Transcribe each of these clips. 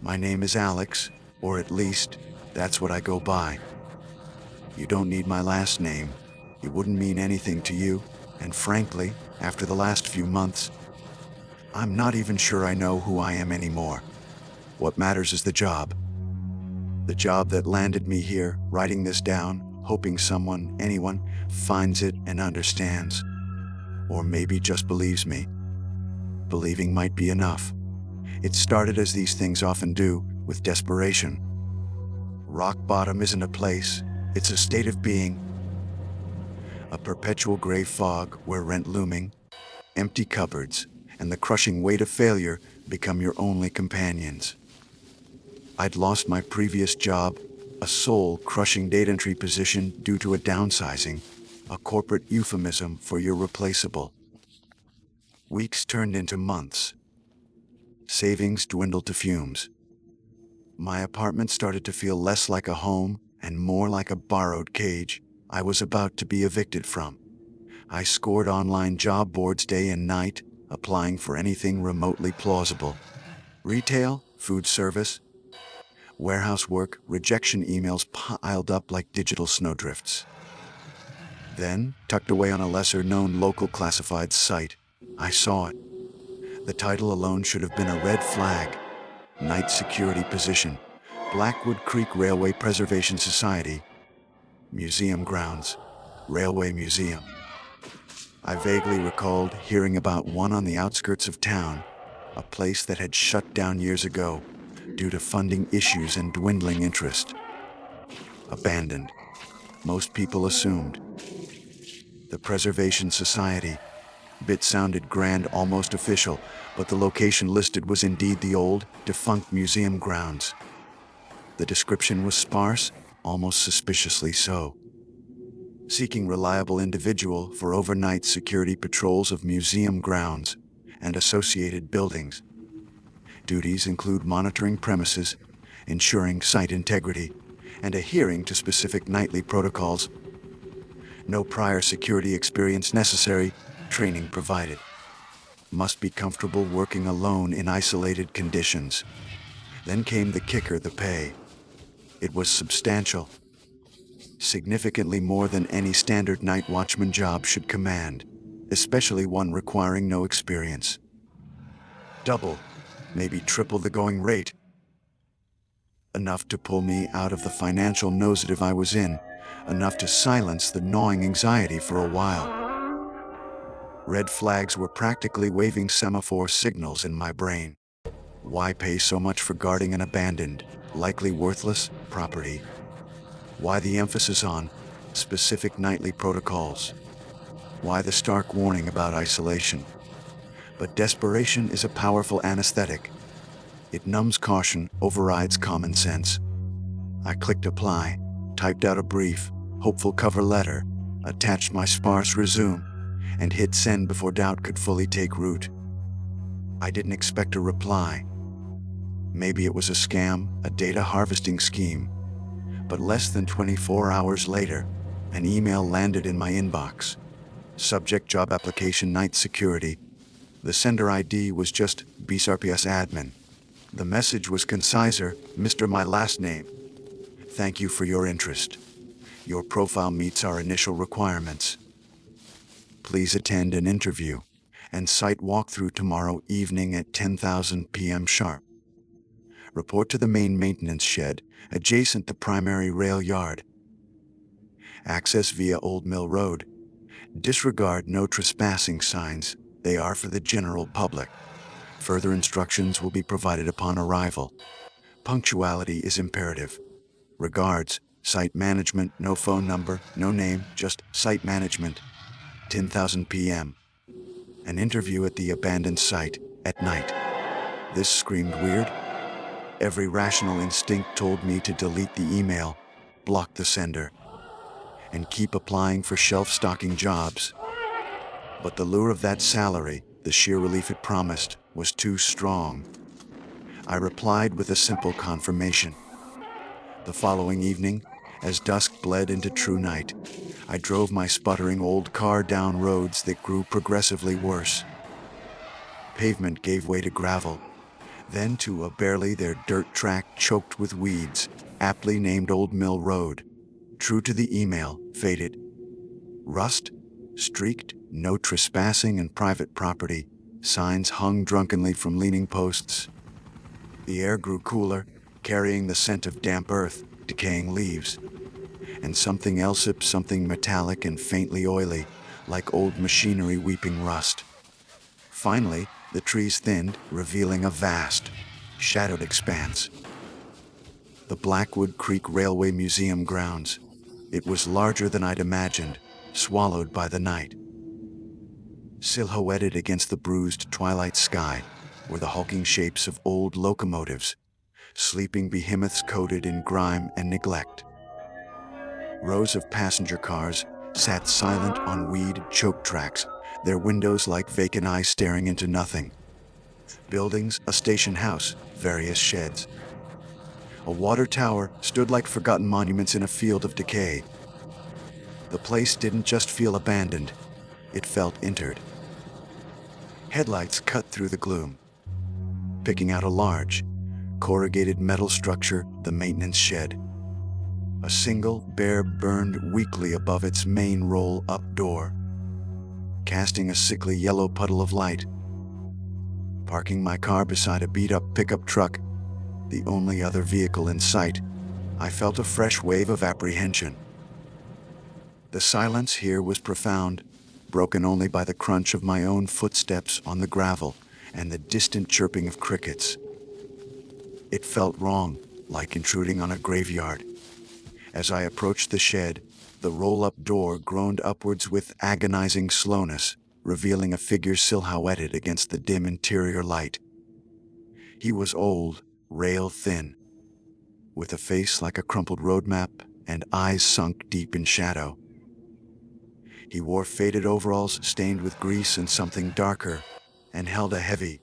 My name is Alex, or at least, that's what I go by. You don't need my last name. It wouldn't mean anything to you, and frankly, after the last few months, I'm not even sure I know who I am anymore. What matters is the job. The job that landed me here, writing this down, hoping someone, anyone, finds it and understands. Or maybe just believes me. Believing might be enough. It started as these things often do, with desperation. Rock bottom isn't a place, it's a state of being. A perpetual gray fog where rent looming, empty cupboards, and the crushing weight of failure become your only companions. I'd lost my previous job, a soul-crushing data entry position due to a downsizing, a corporate euphemism for irreplaceable. Weeks turned into months. Savings dwindled to fumes. My apartment started to feel less like a home and more like a borrowed cage I was about to be evicted from. I scored online job boards day and night, applying for anything remotely plausible. Retail, food service, warehouse work, rejection emails piled up like digital snowdrifts. Then, tucked away on a lesser-known local classified site, I saw it. The title alone should have been a red flag. Night security position, Blackwood Creek Railway Preservation Society, museum grounds, railway museum. I vaguely recalled hearing about one on the outskirts of town, a place that had shut down years ago due to funding issues and dwindling interest. Abandoned, most people assumed. The Preservation Society. Bit sounded grand, almost official, but the location listed was indeed the old, defunct museum grounds. The description was sparse, almost suspiciously so. Seeking reliable individual for overnight security patrols of museum grounds and associated buildings. Duties include monitoring premises, ensuring site integrity, and adhering to specific nightly protocols. No prior security experience necessary, training provided. Must be comfortable working alone in isolated conditions. Then came the kicker, the pay. It was substantial. Significantly more than any standard night watchman job should command, especially one requiring no experience. Double, maybe triple the going rate. Enough to pull me out of the financial nosedive I was in, enough to silence the gnawing anxiety for a while. Red flags were practically waving semaphore signals in my brain. Why pay so much for guarding an abandoned, likely worthless, property? Why the emphasis on specific nightly protocols? Why the stark warning about isolation? But desperation is a powerful anesthetic. It numbs caution, overrides common sense. I clicked apply, typed out a brief, hopeful cover letter, attached my sparse resume, and hit send before doubt could fully take root. I didn't expect a reply. Maybe it was a scam, a data harvesting scheme. But less than 24 hours later, an email landed in my inbox. Subject: job application, night security. The sender ID was just BSRPS admin. The message was conciser: Mr. My last name. Thank you for your interest. Your profile meets our initial requirements. Please attend an interview and site walkthrough tomorrow evening at 10,000 p.m. sharp. Report to the main maintenance shed, adjacent the primary rail yard. Access via Old Mill Road. Disregard no trespassing signs. They are for the general public. Further instructions will be provided upon arrival. Punctuality is imperative. Regards, site management, no phone number, no name, just site management. 10,000 p.m. An interview at the abandoned site at night. This screamed weird. Every rational instinct told me to delete the email, block the sender, and keep applying for shelf-stocking jobs. But the lure of that salary, the sheer relief it promised, was too strong. I replied with a simple confirmation. The following evening, as dusk bled into true night, I drove my sputtering old car down roads that grew progressively worse. Pavement gave way to gravel. then to a barely there dirt track choked with weeds, aptly named Old Mill Road. True to the email, faded. Rust, streaked, no trespassing and private property, signs hung drunkenly from leaning posts. The air grew cooler, carrying the scent of damp earth, decaying leaves, and something else, something metallic and faintly oily, like old machinery weeping rust. Finally, the trees thinned, revealing a vast, shadowed expanse. The Blackwood Creek Railway Museum grounds. It was larger than I'd imagined, swallowed by the night. Silhouetted against the bruised twilight sky were the hulking shapes of old locomotives, sleeping behemoths coated in grime and neglect. Rows of passenger cars sat silent on weed-choked tracks, their windows like vacant eyes staring into nothing. Buildings, a station house, various sheds. A water tower stood like forgotten monuments in a field of decay. The place didn't just feel abandoned, it felt entered. Headlights cut through the gloom, picking out a large, corrugated metal structure, the maintenance shed. A single, bare burned weakly above its main roll-up door, casting a sickly yellow puddle of light. Parking my car beside a beat-up pickup truck, the only other vehicle in sight, I felt a fresh wave of apprehension. The silence here was profound, broken only by the crunch of my own footsteps on the gravel and the distant chirping of crickets. It felt wrong, like intruding on a graveyard. As I approached the shed, the roll-up door groaned upwards with agonizing slowness, revealing a figure silhouetted against the dim interior light. He was old, rail-thin, with a face like a crumpled road map and eyes sunk deep in shadow. He wore faded overalls stained with grease and something darker, and held a heavy,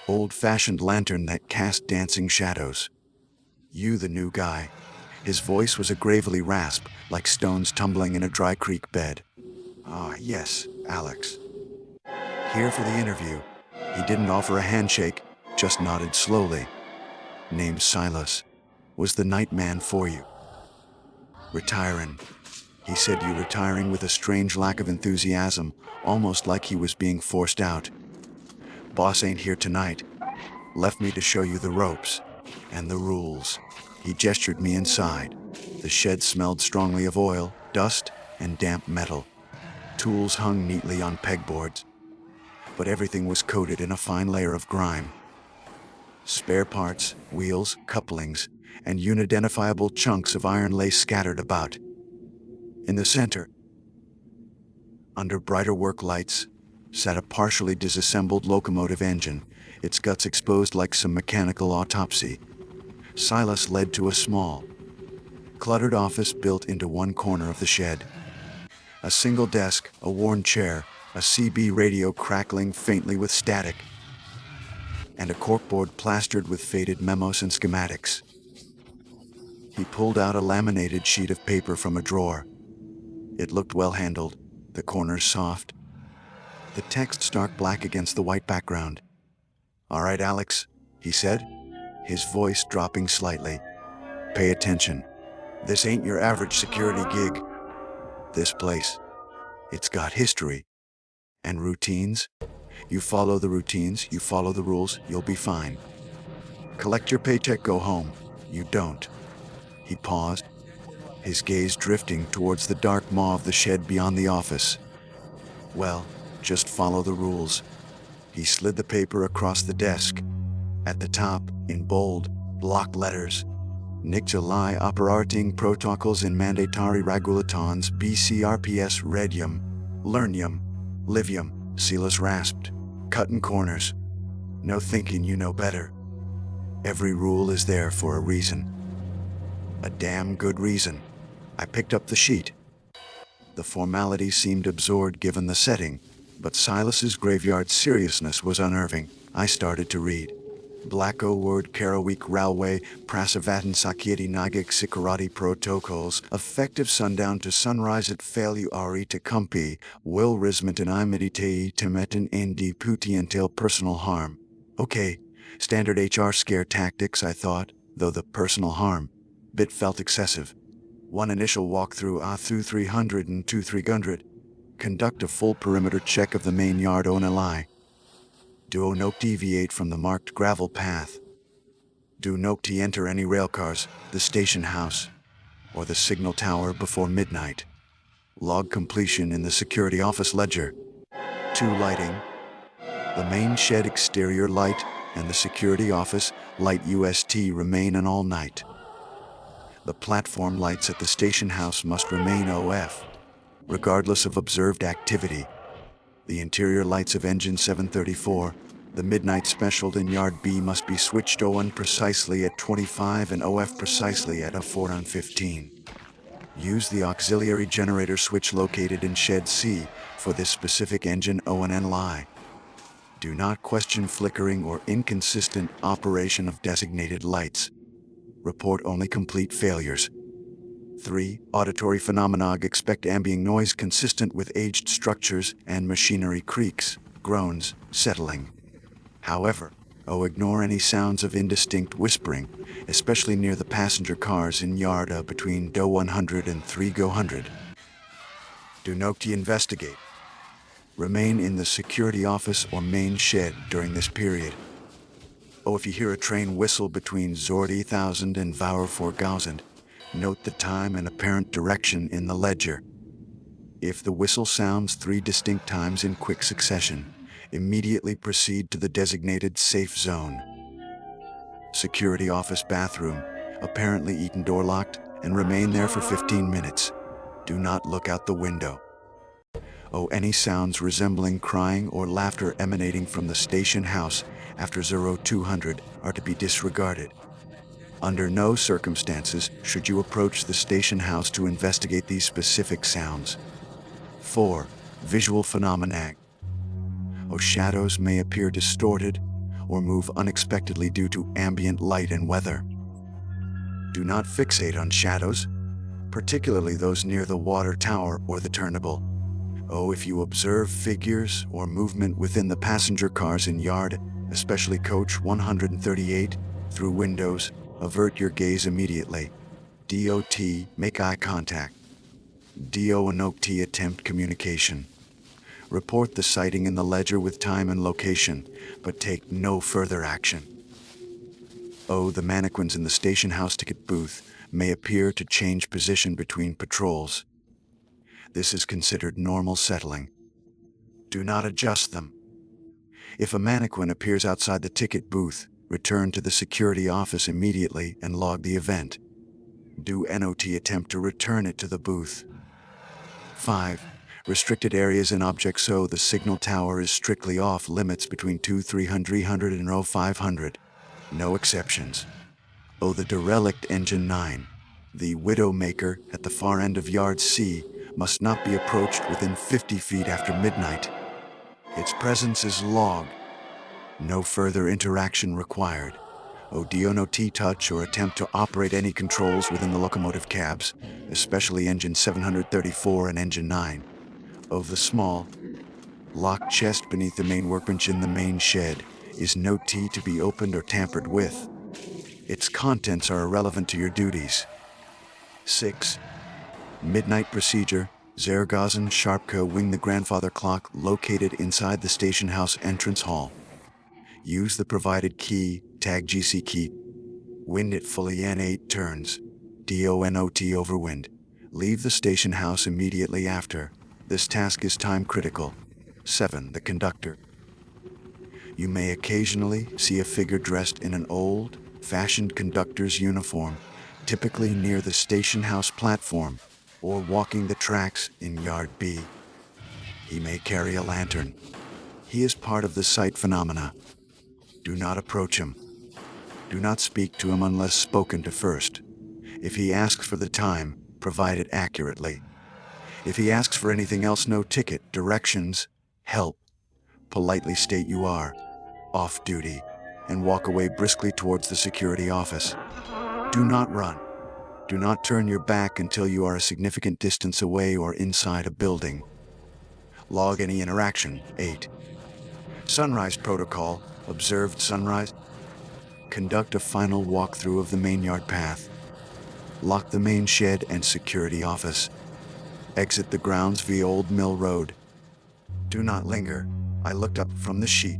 old-fashioned lantern that cast dancing shadows. "You the new guy." His voice was a gravely rasp, like stones tumbling in a dry creek bed. "Ah, yes, Alex. Here for the interview." He didn't offer a handshake, just nodded slowly. "Name's Silas. Was the night man for you?" "Retiring." He said, you retiring with a strange lack of enthusiasm, almost like he was being forced out. "Boss ain't here tonight. Left me to show you the ropes and the rules." He gestured me inside. The shed smelled strongly of oil, dust, and damp metal. Tools hung neatly on pegboards, but everything was coated in a fine layer of grime. Spare parts, wheels, couplings, and unidentifiable chunks of iron lay scattered about. In the center, under brighter work lights, sat a partially disassembled locomotive engine, its guts exposed like some mechanical autopsy. Silas led to a small, cluttered office built into one corner of the shed. A single desk, a worn chair, a CB radio crackling faintly with static, and a corkboard plastered with faded memos and schematics. He pulled out a laminated sheet of paper from a drawer. It looked well handled, the corners soft, the text stark black against the white background. "All right, Alex," he said, his voice dropping slightly. "Pay attention. This ain't your average security gig. This place, it's got history and routines. You follow the routines, you follow the rules, you'll be fine. Collect your paycheck, go home. You don't." He paused, his gaze drifting towards the dark maw of the shed beyond the office. "Well, just follow the rules." He slid the paper across the desk. At the top, in bold, block letters, Nicholai operating protocols in mandatory regulatons BCRPS redium, lernium, livium, Silas rasped. "Cutting corners. No thinking you know better. Every rule is there for a reason. A damn good reason." I picked up the sheet. The formality seemed absurd given the setting, but Silas's graveyard seriousness was unnerving. I started to read. "Blacko word Karawik Railway Prasavatan Sakyati Nagik Sikarati Protocols, effective sundown to sunrise at Failu Ari to Kumpi, will Rismantan Imeditei Timetan Ndi Puti entail personal harm." Okay, Standard HR scare tactics, I thought, though the personal harm bit felt excessive. One initial walkthrough through 300 and 300. Conduct a full perimeter check of the main yard on a lie. Do not deviate from the marked gravel path. Do not enter any railcars, the station house, or the signal tower before midnight. Log completion in the security office ledger. 2. Lighting. The main shed exterior light and the security office light UST remain on all night. The platform lights at the station house must remain OF, regardless of observed activity. The interior lights of engine 734, the midnight special in yard B must be switched on precisely at 25 and OF precisely at 4 on 15. Use the auxiliary generator switch located in shed C for this specific engine ON and LI. Do not question flickering or inconsistent operation of designated lights. Report only complete failures. 3. Auditory phenomena. Expect ambient noise consistent with aged structures and machinery creaks, groans, settling. However, ignore any sounds of indistinct whispering, especially near the passenger cars in yard between Do 100 and 3 Go 100. Do not investigate. Remain in the security office or main shed during this period. If you hear a train whistle between Zord 1000 and Vour 4000, note the time and apparent direction in the ledger. If the whistle sounds 3 distinct times in quick succession, immediately proceed to the designated safe zone. Security office bathroom, apparently eaten door locked, and remain there for 15 minutes. Do not look out the window. Any sounds resembling crying or laughter emanating from the station house after 0200 are to be disregarded. Under no circumstances should you approach the station house to investigate these specific sounds. 4. Visual phenomena. Shadows may appear distorted or move unexpectedly due to ambient light and weather. Do not fixate on shadows, particularly those near the water tower or the turntable. If you observe figures or movement within the passenger cars in yard, especially coach 138, through windows, avert your gaze immediately. DOT, make eye contact. DOT, attempt communication. Report the sighting in the ledger with time and location, but take no further action. The mannequins in the station house ticket booth may appear to change position between patrols. This is considered normal settling. Do not adjust them. If a mannequin appears outside the ticket booth, return to the security office immediately and log the event. Do not attempt to return it to the booth. 5. Restricted areas and objects. The signal tower is strictly off limits between 300 and 500. No exceptions. The derelict engine 9. The Widowmaker at the far end of yard C must not be approached within 50 feet after midnight. Its presence is logged. No further interaction required. Do not touch or attempt to operate any controls within the locomotive cabs, especially engine 734 and engine 9. The small, locked chest beneath the main workbench in the main shed is no to be opened or tampered with. Its contents are irrelevant to your duties. 6. Midnight procedure. Zergazen Sharpko wing the grandfather clock located inside the station house entrance hall. Use the provided key, tag GC key. Wind it fully N8 turns. DONOT overwind. Leave the station house immediately after. This task is time critical. 7. The conductor. You may occasionally see a figure dressed in an old-fashioned conductor's uniform, typically near the station house platform, or walking the tracks in Yard B. He may carry a lantern. He is part of the sight phenomena. Do not approach him. Do not speak to him unless spoken to first. If he asks for the time, provide it accurately. If he asks for anything else, no ticket, directions, help, politely state you are off duty and walk away briskly towards the security office. Do not run. Do not turn your back until you are a significant distance away or inside a building. Log any interaction. 8. Sunrise protocol. Observed sunrise. conduct a final walkthrough of the main yard path, lock the main shed and security office, exit the grounds via Old Mill Road. Do not linger. I looked up from the sheet,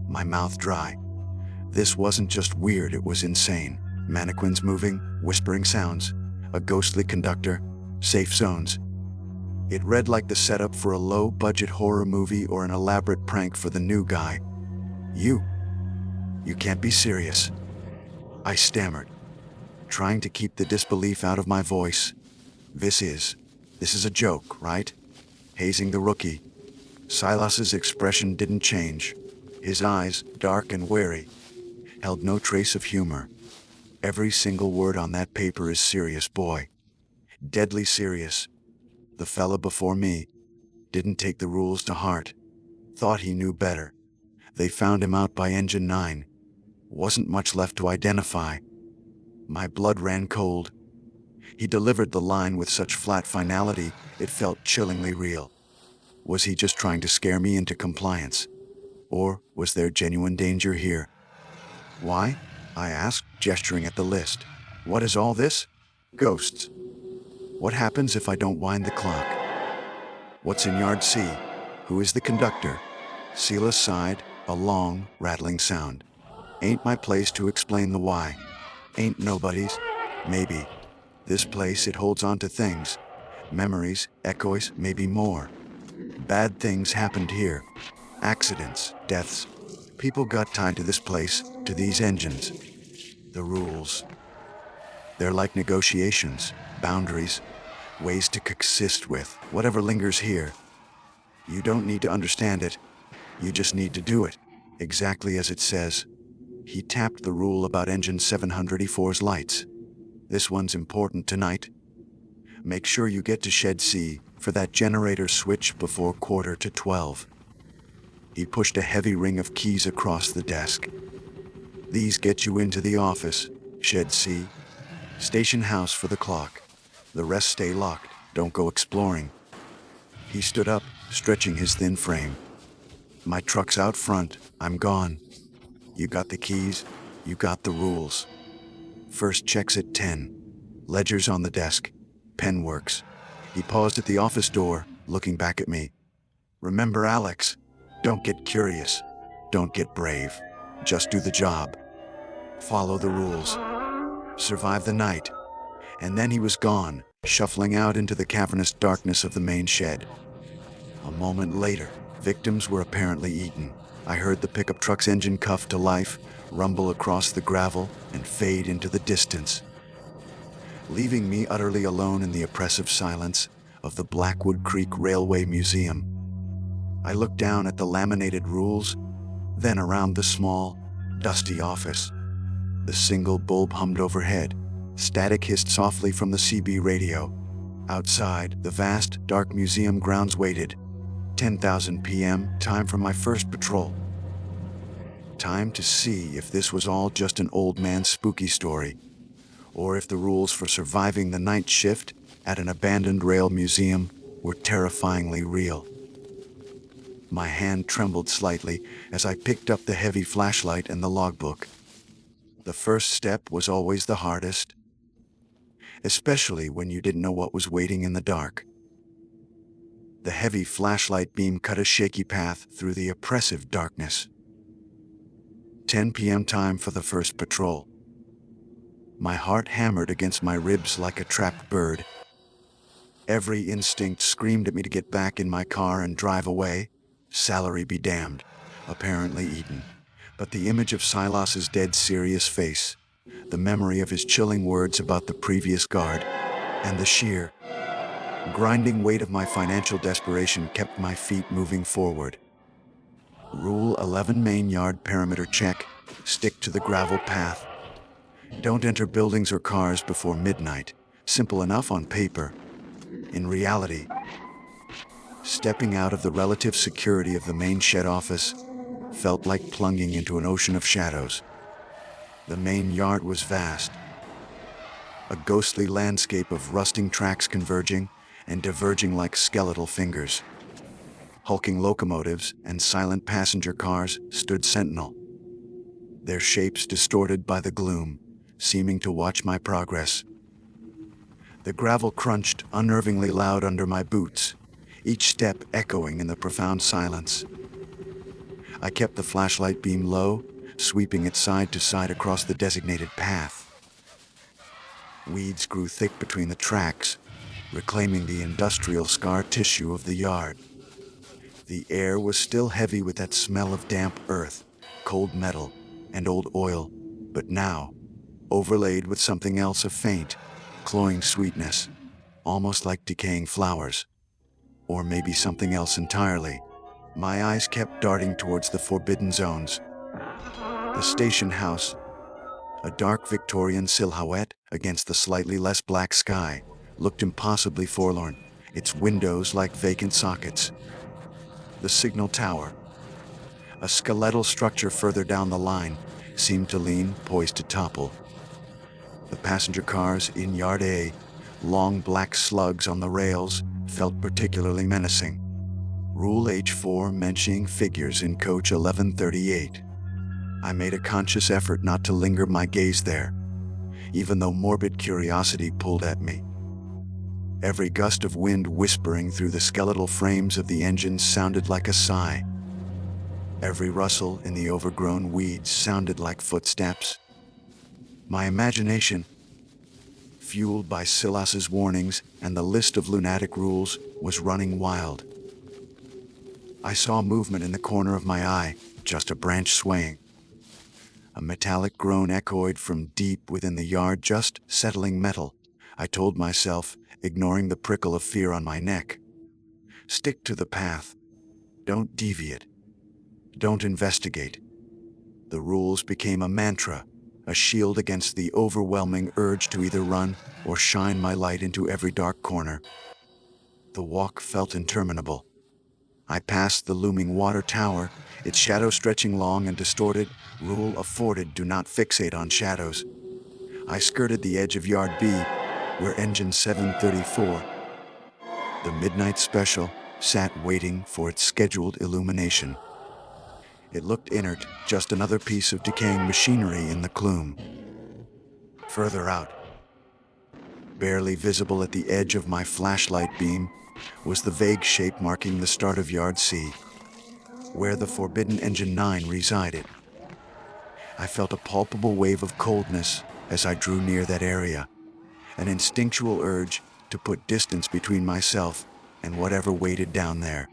my mouth dry. This wasn't just weird, it was insane. Mannequins moving, whispering sounds, a ghostly conductor, safe zones. It read like the setup for a low-budget horror movie or an elaborate prank for the new guy. You can't be serious. I stammered, trying to keep the disbelief out of my voice. This is a joke, right? Hazing the rookie. Silas's expression didn't change. His eyes, dark and wary, held no trace of humor. Every single word on that paper is serious, boy. Deadly serious. The fella before me didn't take the rules to heart. Thought he knew better. They found him out by Engine 9. Wasn't much left to identify. My blood ran cold. He delivered the line with such flat finality, it felt chillingly real. Was he just trying to scare me into compliance? Or was there genuine danger here? Why? I asked, gesturing at the list. What is all this? Ghosts. What happens if I don't wind the clock? What's in Yard C? Who is the conductor? Silas sighed, a long, rattling sound. Ain't my place to explain the why. Ain't nobody's. Maybe. This place, it holds on to things. Memories, echoes, maybe more. Bad things happened here. Accidents, deaths. People got tied to this place, to these engines. The rules. They're like negotiations, boundaries, ways to coexist with whatever lingers here. You don't need to understand it. You just need to do it, exactly as it says. He tapped the rule about engine 704's lights. This one's important tonight. Make sure you get to Shed C for that generator switch before 11:45. He pushed a heavy ring of keys across the desk. These get you into the office, Shed C, station house for the clock. The rest stay locked, don't go exploring. He stood up, stretching his thin frame. My truck's out front, I'm gone. You got the keys, you got the rules. First checks at 10. Ledger's on the desk. Pen works. He paused at the office door, looking back at me. Remember, Alex, don't get curious. Don't get brave. Just do the job. Follow the rules. Survive the night. And then he was gone, shuffling out into the cavernous darkness of the main shed. A moment later, victims were apparently eaten. I heard the pickup truck's engine cuff to life, rumble across the gravel, and fade into the distance, leaving me utterly alone in the oppressive silence of the Blackwood Creek Railway Museum. I looked down at the laminated rules, then around the small, dusty office. The single bulb hummed overhead. Static hissed softly from the CB radio. Outside, the vast, dark museum grounds waited. 10,000 p.m., time for my first patrol. Time to see if this was all just an old man's spooky story, or if the rules for surviving the night shift at an abandoned rail museum were terrifyingly real. My hand trembled slightly as I picked up the heavy flashlight and the logbook. The first step was always the hardest, especially when you didn't know what was waiting in the dark. The heavy flashlight beam cut a shaky path through the oppressive darkness. 10 p.m. time for the first patrol. My heart hammered against my ribs like a trapped bird. Every instinct screamed at me to get back in my car and drive away. Salary be damned, apparently eaten. But the image of Silas's dead serious face, the memory of his chilling words about the previous guard, and the sheer, grinding weight of my financial desperation kept my feet moving forward. Rule 11 main yard perimeter check. Stick to the gravel path. Don't enter buildings or cars before midnight. Simple enough on paper. In reality, stepping out of the relative security of the main shed office felt like plunging into an ocean of shadows. The main yard was vast, a ghostly landscape of rusting tracks converging and diverging like skeletal fingers. Hulking locomotives and silent passenger cars stood sentinel. their shapes distorted by the gloom, seeming to watch my progress. The gravel crunched unnervingly loud under my boots, each step echoing in the profound silence. I kept the flashlight beam low, sweeping it side to side across the designated path. Weeds grew thick between the tracks, reclaiming the industrial scar tissue of the yard. The air was still heavy with that smell of damp earth, cold metal, and old oil, but now, overlaid with something else of faint, cloying sweetness, almost like decaying flowers. Or maybe something else entirely. My eyes kept darting towards the forbidden zones. The station house, a dark Victorian silhouette against the slightly less black sky, looked impossibly forlorn, its windows like vacant sockets. The signal tower, a skeletal structure further down the line, seemed to lean, poised to topple. The passenger cars in Yard A, long black slugs on the rails, felt particularly menacing. Rule H4 mentioning figures in coach 1138. I made a conscious effort not to linger my gaze there, even though morbid curiosity pulled at me. Every gust of wind whispering through the skeletal frames of the engines sounded like a sigh. Every rustle in the overgrown weeds sounded like footsteps. My imagination, fueled by Silas's warnings and the list of lunatic rules, was running wild. I saw movement in the corner of my eye, just a branch swaying. A metallic groan echoed from deep within the yard, just settling metal. I told myself, ignoring the prickle of fear on my neck. Stick to the path. Don't deviate. Don't investigate. The rules became a mantra, a shield against the overwhelming urge to either run or shine my light into every dark corner. The walk felt interminable. I passed the looming water tower, its shadow stretching long and distorted. Rule afforded do not fixate on shadows. I skirted the edge of Yard B, where engine 734, the midnight special, sat waiting for its scheduled illumination. It looked inert, just another piece of decaying machinery in the gloom. Further out, barely visible at the edge of my flashlight beam, was the vague shape marking the start of Yard C, where the forbidden Engine 9 resided. I felt a palpable wave of coldness as I drew near that area, an instinctual urge to put distance between myself and whatever waited down there.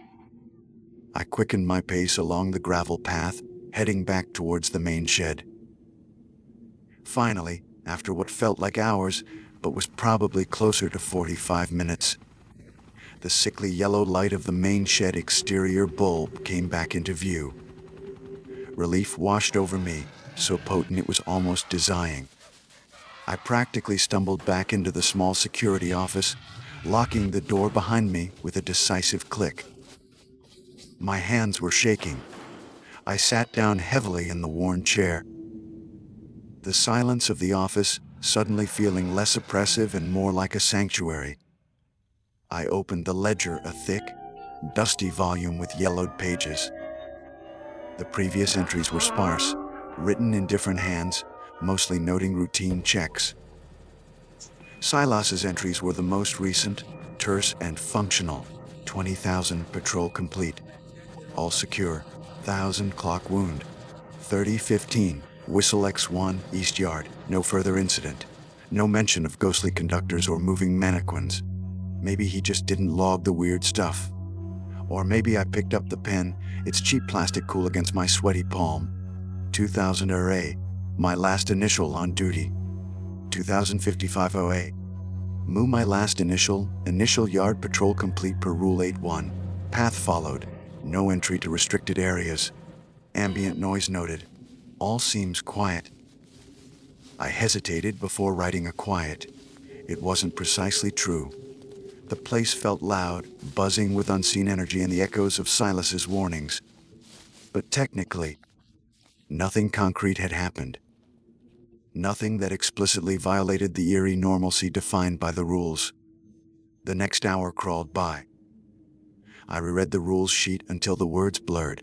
I quickened my pace along the gravel path, heading back towards the main shed. Finally, after what felt like hours, but was probably closer to 45 minutes, the sickly yellow light of the main shed exterior bulb came back into view. Relief washed over me, so potent it was almost dizzying. I practically stumbled back into the small security office, locking the door behind me with a decisive click. My hands were shaking. I sat down heavily in the worn chair, the silence of the office suddenly feeling less oppressive and more like a sanctuary. I opened the ledger, a thick, dusty volume with yellowed pages. The previous entries were sparse, written in different hands, mostly noting routine checks. Silas's entries were the most recent, terse and functional. 20,000 patrol complete. All secure. 1,000 clock wound. 3015 Whistle X1 East Yard. No further incident. No mention of ghostly conductors or moving mannequins. Maybe he just didn't log the weird stuff. Or maybe I picked up the pen, its cheap plastic cool against my sweaty palm. 2000 RA, my last initial on duty. 2055 OA. My last initial yard patrol complete per Rule 8-1. Path followed. No entry to restricted areas. Ambient noise noted. All seems quiet. I hesitated before writing a quiet. It wasn't precisely true. The place felt loud, buzzing with unseen energy and the echoes of Silas's warnings. But technically, nothing concrete had happened. Nothing that explicitly violated the eerie normalcy defined by the rules. The next hour crawled by. I reread the rules sheet until the words blurred.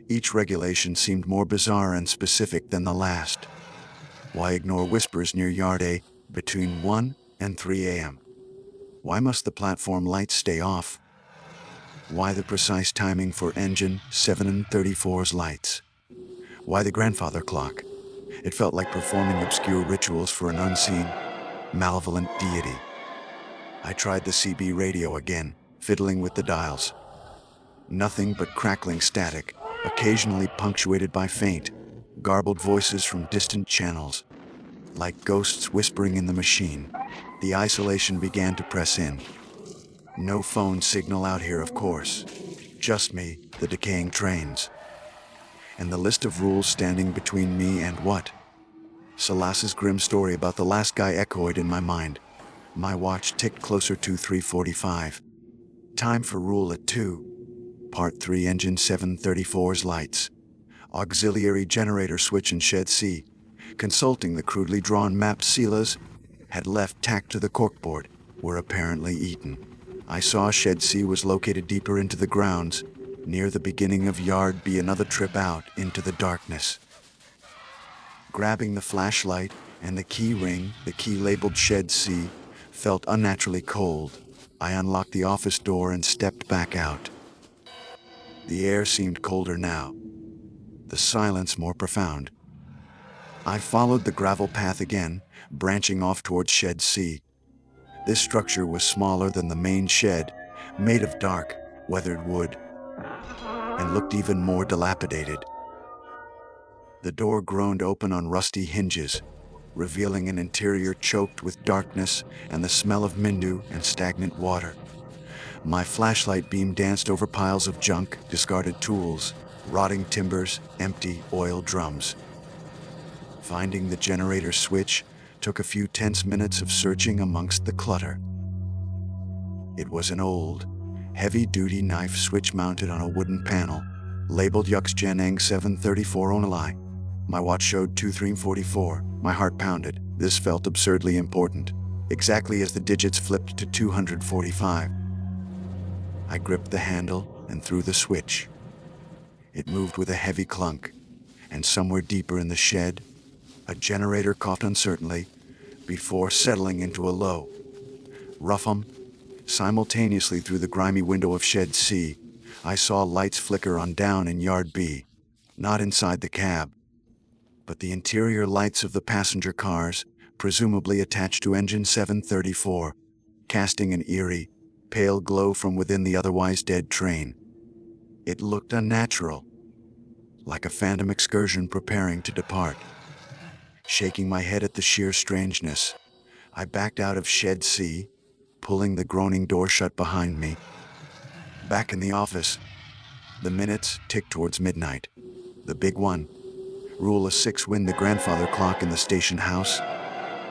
Each regulation seemed more bizarre and specific than the last. Why ignore whispers near Yard A between 1 and 3 a.m.? Why must the platform lights stay off? Why the precise timing for engine 734's lights? Why the grandfather clock? It felt like performing obscure rituals for an unseen, malevolent deity. I tried the CB radio again, fiddling with the dials. Nothing but crackling static, occasionally punctuated by faint, garbled voices from distant channels. Like ghosts whispering in the machine, the isolation began to press in. No phone signal out here, of course. Just me, the decaying trains. And the list of rules standing between me and what? Salas's grim story about the last guy echoed in my mind. My watch ticked closer to 3:45. Time for rule at 2. Part 3, engine 734's lights. Auxiliary generator switch in shed C. Consulting the crudely drawn map Silas had left tacked to the corkboard, were apparently eaten. I saw shed C was located deeper into the grounds, near the beginning of Yard B, another trip out into the darkness. Grabbing the flashlight and the key ring, the key labeled shed C, felt unnaturally cold. I unlocked the office door and stepped back out. The air seemed colder now, the silence more profound. I followed the gravel path again, branching off towards shed C. This structure was smaller than the main shed, made of dark, weathered wood, and looked even more dilapidated. The door groaned open on rusty hinges, revealing an interior choked with darkness and the smell of mildew and stagnant water. My flashlight beam danced over piles of junk, discarded tools, rotting timbers, empty oil drums. Finding the generator switch took a few tense minutes of searching amongst the clutter. It was an old, heavy-duty knife switch mounted on a wooden panel, labeled Yuxgeneng 734 Onalai. My watch showed 2344. My heart pounded. This felt absurdly important, exactly as the digits flipped to 245. I gripped the handle and threw the switch. It moved with a heavy clunk, and somewhere deeper in the shed, a generator coughed uncertainly before settling into a low, rough hum. Simultaneously through the grimy window of shed C, I saw lights flicker on down in Yard B, not inside the cab, but the interior lights of the passenger cars, presumably attached to engine 734, casting an eerie, pale glow from within the otherwise dead train. It looked unnatural, like a phantom excursion preparing to depart. Shaking my head at the sheer strangeness, I backed out of shed C, pulling the groaning door shut behind me. Back in the office, the minutes ticked towards midnight. The big one. Rule of 6, win the grandfather clock in the station house.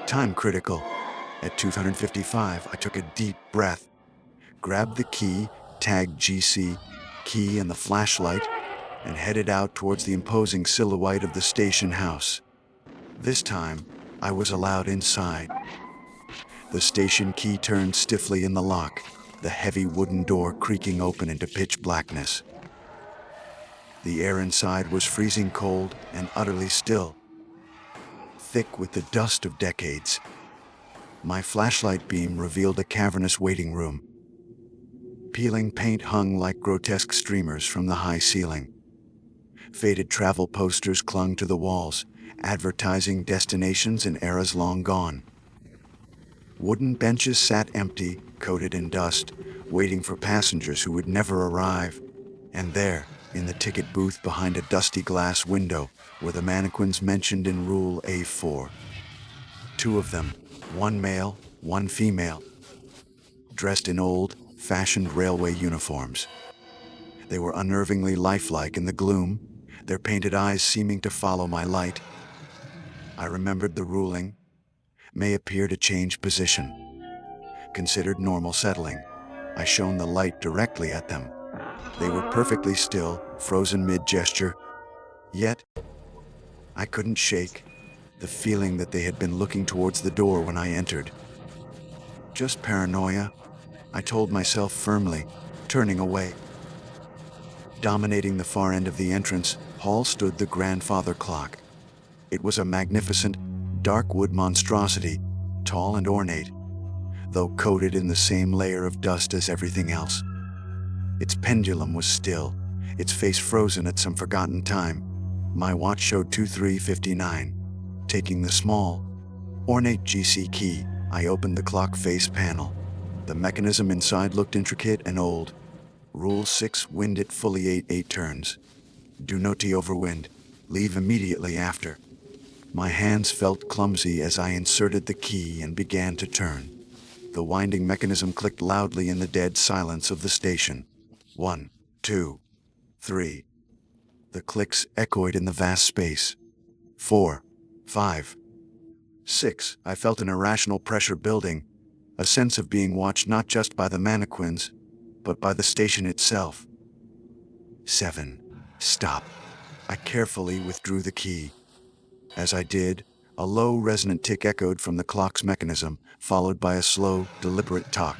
Time critical. At 255, I took a deep breath, grabbed the key, tagged GC, key and the flashlight, and headed out towards the imposing silhouette of the station house. This time, I was allowed inside. The station key turned stiffly in the lock, the heavy wooden door creaking open into pitch blackness. The air inside was freezing cold and utterly still, thick with the dust of decades. My flashlight beam revealed a cavernous waiting room. Peeling paint hung like grotesque streamers from the high ceiling. Faded travel posters clung to the walls, advertising destinations in eras long gone. Wooden benches sat empty, coated in dust, waiting for passengers who would never arrive. And there, in the ticket booth behind a dusty glass window, were the mannequins mentioned in Rule A4. 2 of them, one male, one female, dressed in old-fashioned railway uniforms. They were unnervingly lifelike in the gloom, their painted eyes seeming to follow my light. I remembered the ruling, may appear to change position. Considered normal settling, I shone the light directly at them. They were perfectly still, frozen mid-gesture. Yet, I couldn't shake the feeling that they had been looking towards the door when I entered. Just paranoia, I told myself firmly, turning away. Dominating the far end of the entrance hall stood the grandfather clock. It was a magnificent, dark wood monstrosity, tall and ornate, though coated in the same layer of dust as everything else. Its pendulum was still, its face frozen at some forgotten time. My watch showed 23:59. Taking the small, ornate GC key, I opened the clock face panel. The mechanism inside looked intricate and old. Rule 6, wind it fully 8 turns. Do not overwind. Leave immediately after. My hands felt clumsy as I inserted the key and began to turn. The winding mechanism clicked loudly in the dead silence of the station. 1, 2, 3. The clicks echoed in the vast space. 4, 5, 6. I felt an irrational pressure building, a sense of being watched not just by the mannequins, but by the station itself. 7. Stop. I carefully withdrew the key. As I did, a low, resonant tick echoed from the clock's mechanism, followed by a slow, deliberate tock.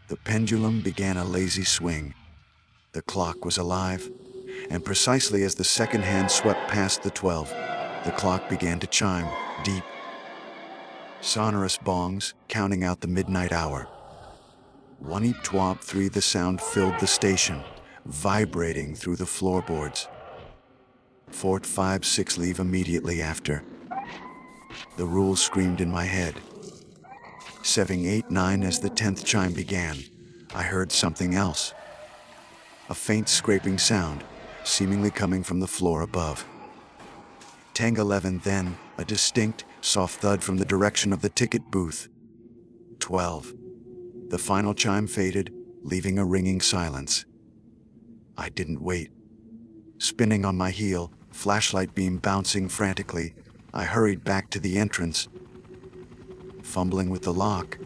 The pendulum began a lazy swing. The clock was alive, and precisely as the second hand swept past the 12, the clock began to chime, deep, sonorous bongs counting out the midnight hour. 1 eep twop 3. The sound filled the station, vibrating through the floorboards. 4 5 6. Leave immediately after. The rule screamed in my head. 7 8 9. As the 10th chime began, I heard something else. A faint scraping sound, seemingly coming from the floor above. 10 11. Then, a distinct, soft thud from the direction of the ticket booth. 12. The final chime faded, leaving a ringing silence. I didn't wait. Spinning on my heel, flashlight beam bouncing frantically, I hurried back to the entrance, fumbling with the lock,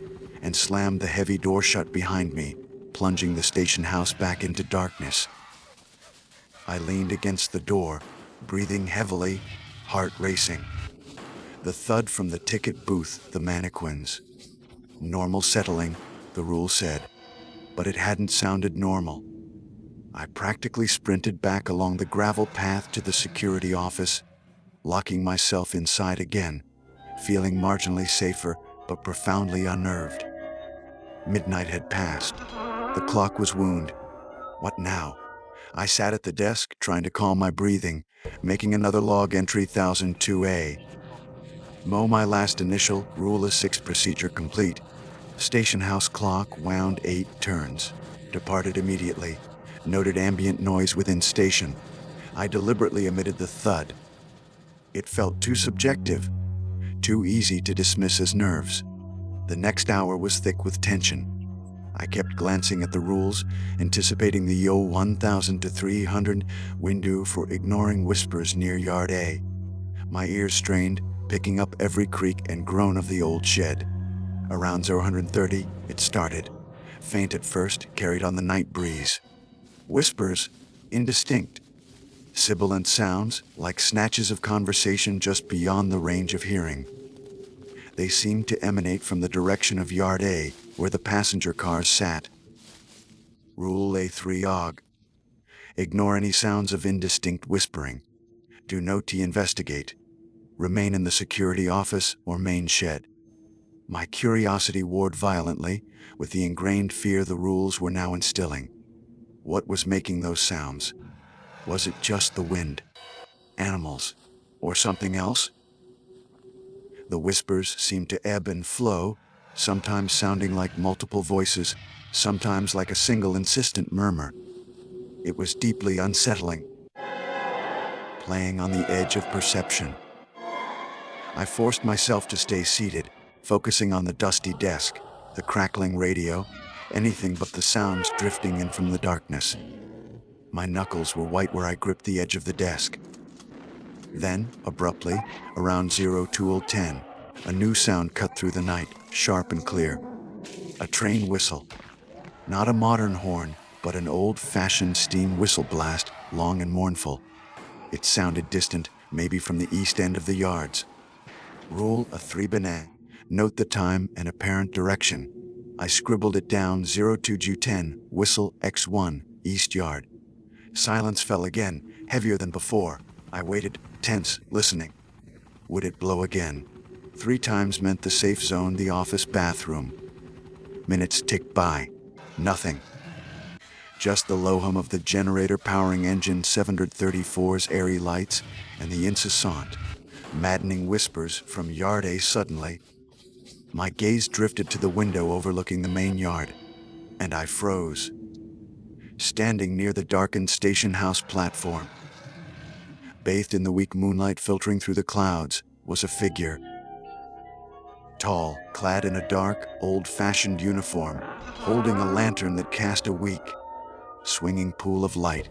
and slammed the heavy door shut behind me, plunging the station house back into darkness. I leaned against the door, breathing heavily, heart racing. The thud from the ticket booth, the mannequins. Normal settling, the rule said, but it hadn't sounded normal. I practically sprinted back along the gravel path to the security office, locking myself inside again, feeling marginally safer but profoundly unnerved. Midnight had passed. The clock was wound. What now? I sat at the desk, trying to calm my breathing, making another log entry 1002A. My last initial, Rule 6 procedure complete. Station house clock wound 8 turns. Departed immediately. Noted ambient noise within station. I deliberately omitted the thud. It felt too subjective, too easy to dismiss as nerves. The next hour was thick with tension. I kept glancing at the rules, anticipating the 1000 to 300 window for ignoring whispers near Yard A. My ears strained, picking up every creak and groan of the old shed. Around 030, it started. Faint at first, carried on the night breeze. Whispers, indistinct. Sibilant sounds, like snatches of conversation just beyond the range of hearing. They seemed to emanate from the direction of Yard A, where the passenger cars sat. Rule A3 Og. Ignore any sounds of indistinct whispering. Do not investigate. Remain in the security office or main shed. My curiosity warred violently, with the ingrained fear the rules were now instilling. What was making those sounds? Was it just the wind, animals, or something else? The whispers seemed to ebb and flow, sometimes sounding like multiple voices, sometimes like a single insistent murmur. It was deeply unsettling, playing on the edge of perception. I forced myself to stay seated, focusing on the dusty desk, the crackling radio, anything but the sounds drifting in from the darkness. My knuckles were white where I gripped the edge of the desk. Then, abruptly, around 02:10, a new sound cut through the night, sharp and clear. A train whistle. Not a modern horn, but an old-fashioned steam whistle blast, long and mournful. It sounded distant, maybe from the east end of the yards. Rule A3 Benet. Note the time and apparent direction. I scribbled it down 02:10, whistle X1, East Yard. Silence fell again, heavier than before. I waited, tense, listening. Would it blow again? 3 times meant the safe zone, the office bathroom. Minutes ticked by. Nothing. Just the low hum of the generator powering engine 734's airy lights and the incessant, maddening whispers from Yard A. Suddenly, my gaze drifted to the window overlooking the main yard, and I froze. Standing near the darkened station house platform, bathed in the weak moonlight filtering through the clouds, was a figure. Tall, clad in a dark, old-fashioned uniform, holding a lantern that cast a weak, swinging pool of light.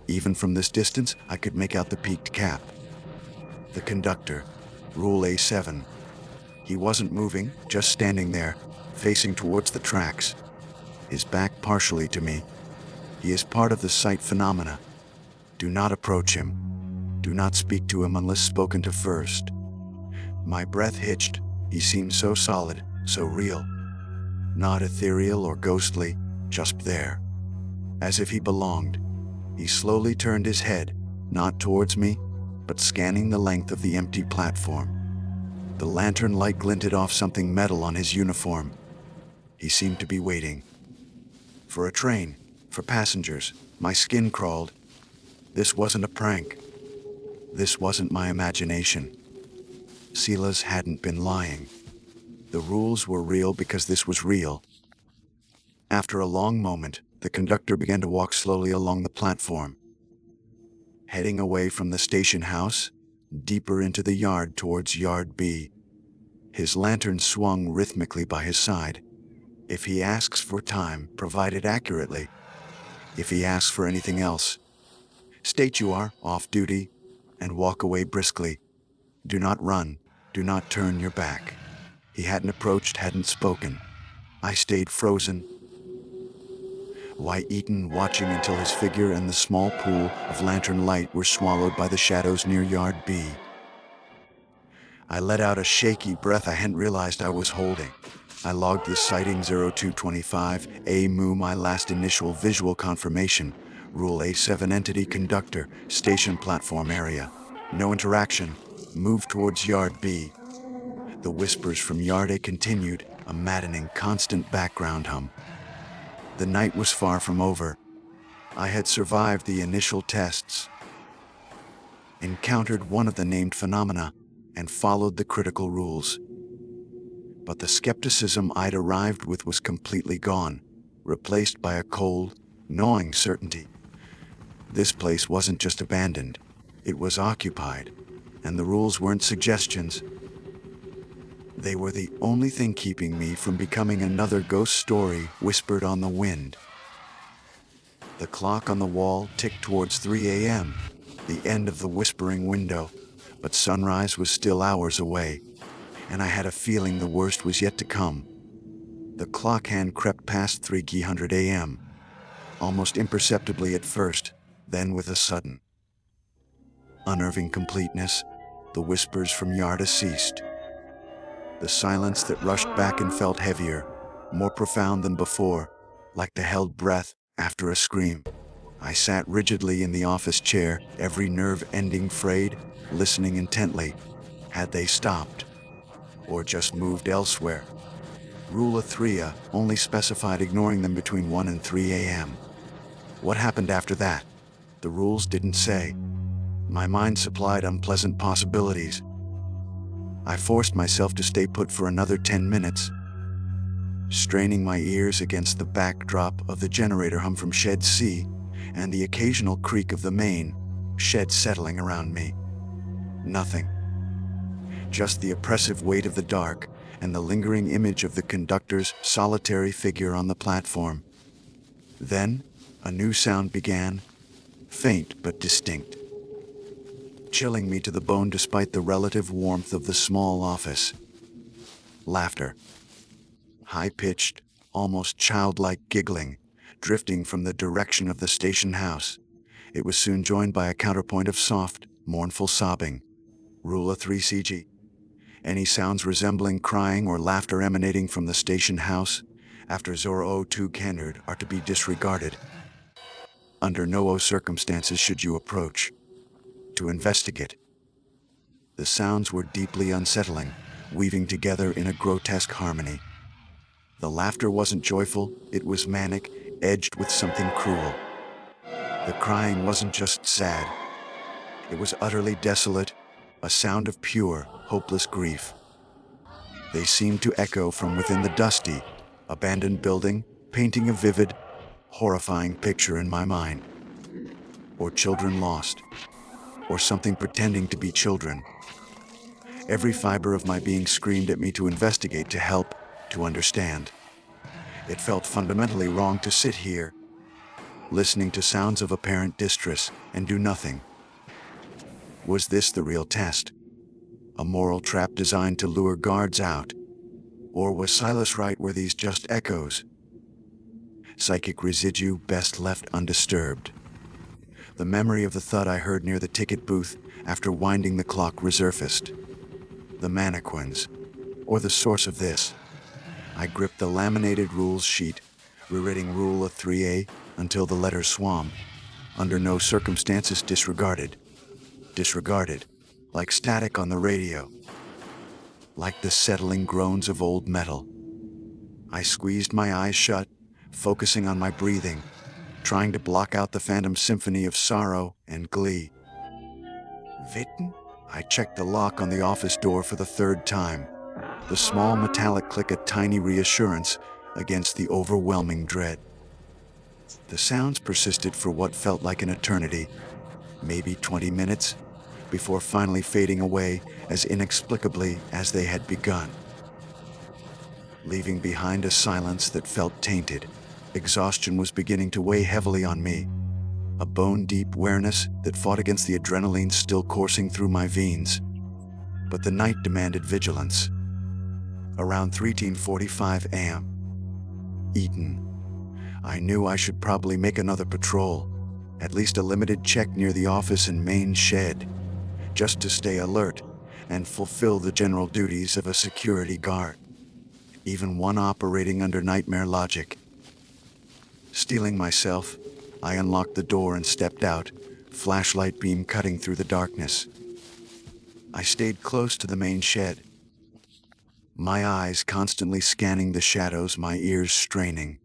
Even from this distance, I could make out the peaked cap. The conductor, Rule A7. He wasn't moving, just standing there, facing towards the tracks, his back partially to me. He is part of the sight phenomena. Do not approach him. Do not speak to him unless spoken to first. My breath hitched. He seemed so solid, so real. Not ethereal or ghostly, just there. As if he belonged. He slowly turned his head, not towards me, but scanning the length of the empty platform. The lantern light glinted off something metal on his uniform. He seemed to be waiting. For a train, for passengers. My skin crawled. This wasn't a prank. This wasn't my imagination. Silas hadn't been lying. The rules were real because this was real. After a long moment, the conductor began to walk slowly along the platform, heading away from the station house, deeper into the yard towards Yard B. His lantern swung rhythmically by his side. If he asks for time, provide it accurately. If he asks for anything else, state you are off duty and walk away briskly. Do not run. Do not turn your back. He hadn't approached, hadn't spoken. I stayed frozen, white-eaten, watching until his figure and the small pool of lantern light were swallowed by the shadows near Yard B. I let out a shaky breath I hadn't realized I was holding. I logged the sighting 0225 AMU, my last initial visual confirmation. Rule A7 entity conductor, station platform area. No interaction. Move towards Yard B. The whispers from Yard A continued, a maddening, constant background hum. The night was far from over. I had survived the initial tests, encountered one of the named phenomena, and followed the critical rules. But the skepticism I'd arrived with was completely gone, replaced by a cold, gnawing certainty. This place wasn't just abandoned, it was occupied, and the rules weren't suggestions. They were the only thing keeping me from becoming another ghost story whispered on the wind. The clock on the wall ticked towards 3 a.m., the end of the whispering window, but sunrise was still hours away, and I had a feeling the worst was yet to come. The clock hand crept past 3:00 a.m., almost imperceptibly at first, then with a sudden, unnerving completeness, the whispers from Yarda ceased. The silence that rushed back and felt heavier, more profound than before, like the held breath after a scream. I sat rigidly in the office chair, every nerve ending frayed, listening intently. Had they stopped? Or just moved elsewhere? Rule of 3 only specified ignoring them between 1 and 3 a.m. What happened after that? The rules didn't say. My mind supplied unpleasant possibilities. I forced myself to stay put for another 10 minutes, straining my ears against the backdrop of the generator hum from Shed C and the occasional creak of the main shed settling around me. Nothing. Just the oppressive weight of the dark and the lingering image of the conductor's solitary figure on the platform. Then, a new sound began, faint but distinct, chilling me to the bone despite the relative warmth of the small office. Laughter. High-pitched, almost childlike giggling, drifting from the direction of the station house. It was soon joined by a counterpoint of soft, mournful sobbing. Rule of 3 CG. Any sounds resembling crying or laughter emanating from the station house after 02 Kennard are to be disregarded. Under no circumstances should you approach. To investigate. The sounds were deeply unsettling, weaving together in a grotesque harmony. The laughter wasn't joyful, it was manic, edged with something cruel. The crying wasn't just sad, it was utterly desolate, a sound of pure, hopeless grief. They seemed to echo from within the dusty, abandoned building, painting a vivid, horrifying picture in my mind. Or children lost, or something pretending to be children. Every fiber of my being screamed at me to investigate, to help, to understand. It felt fundamentally wrong to sit here, listening to sounds of apparent distress, and do nothing. Was this the real test? A moral trap designed to lure guards out? Or was Silas right? Were these just echoes? Psychic residue best left undisturbed. The memory of the thud I heard near the ticket booth after winding the clock resurfaced. The mannequins, or the source of this. I gripped the laminated rules sheet, rewriting Rule of 3A until the letter swam. Under no circumstances disregarded. Disregarded, like static on the radio. Like the settling groans of old metal. I squeezed my eyes shut, focusing on my breathing, trying to block out the phantom symphony of sorrow and glee. Witten? I checked the lock on the office door for the third time. The small metallic click, a tiny reassurance against the overwhelming dread. The sounds persisted for what felt like an eternity, maybe 20 minutes, before finally fading away as inexplicably as they had begun. Leaving behind a silence that felt tainted, exhaustion was beginning to weigh heavily on me. A bone-deep weariness that fought against the adrenaline still coursing through my veins. But the night demanded vigilance. Around 13:45 a.m. Eaton. I knew I should probably make another patrol, at least a limited check near the office and main shed, just to stay alert and fulfill the general duties of a security guard. Even one operating under nightmare logic. Steeling myself, I unlocked the door and stepped out, flashlight beam cutting through the darkness. I stayed close to the main shed, my eyes constantly scanning the shadows, my ears straining.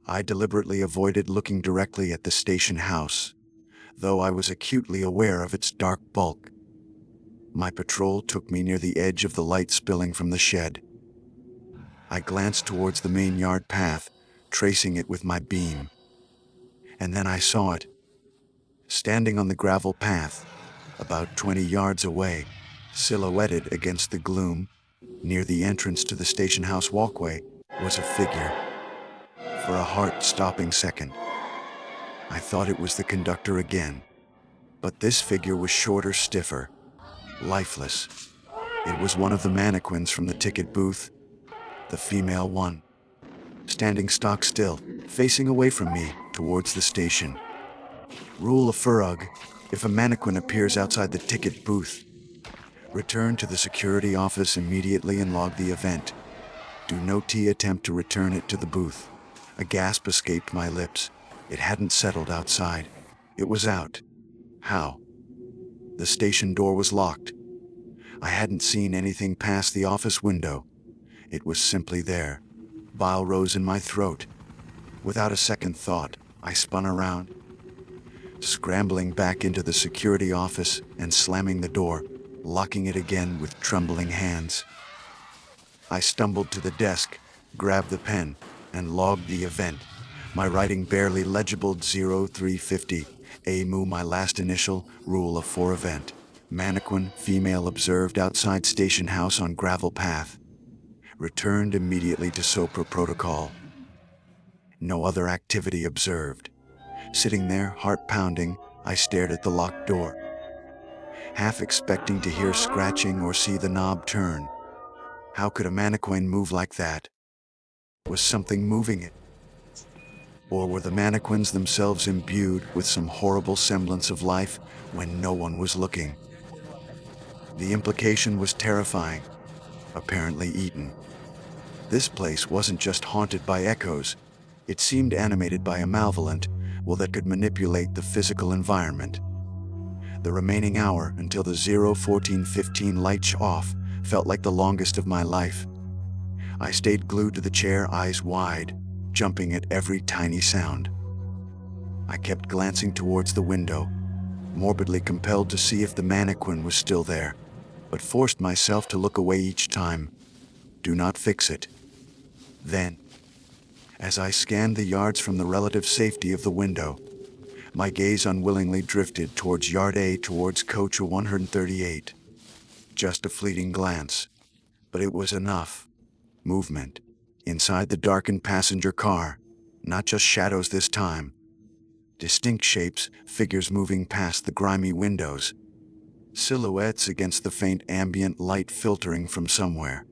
I deliberately avoided looking directly at the station house, though I was acutely aware of its dark bulk. My patrol took me near the edge of the light spilling from the shed. I glanced towards the main yard path, tracing it with my beam. And then I saw it. Standing on the gravel path, about 20 yards away, silhouetted against the gloom, near the entrance to the station house walkway, was a figure. For a heart-stopping second, I thought it was the conductor again. But this figure was shorter, stiffer, lifeless. It was one of the mannequins from the ticket booth, the female one, standing stock still, facing away from me, towards the station. Rule of Furug: if a mannequin appears outside the ticket booth, return to the security office immediately and log the event. Do not attempt to return it to the booth. A gasp escaped my lips. It hadn't settled outside. It was out. How? The station door was locked. I hadn't seen anything past the office window. It was simply there. Bile rose in my throat. Without a second thought, I spun around, scrambling back into the security office and slamming the door, locking it again with trembling hands. I stumbled to the desk, grabbed the pen, and logged the event. My writing barely legible. 0350, AMU, my last initial, Rule of 4 event. Mannequin, female observed outside station house on gravel path. Returned immediately to SOPRA protocol. No other activity observed. Sitting there, heart pounding, I stared at the locked door, half expecting to hear scratching or see the knob turn. How could a mannequin move like that? Was something moving it? Or were the mannequins themselves imbued with some horrible semblance of life when no one was looking? The implication was terrifying. Apparently Eaton. This place wasn't just haunted by echoes. It seemed animated by a malevolent, well, that could manipulate the physical environment. The remaining hour until the 01415 light off felt like the longest of my life. I stayed glued to the chair, eyes wide, jumping at every tiny sound. I kept glancing towards the window, morbidly compelled to see if the mannequin was still there, but forced myself to look away each time. Do not fix it. Then, as I scanned the yards from the relative safety of the window, my gaze unwillingly drifted towards Yard A, towards Coach 138. Just a fleeting glance, but it was enough. Movement. Inside the darkened passenger car. Not just shadows this time. Distinct shapes, figures moving past the grimy windows. Silhouettes against the faint ambient light filtering from somewhere.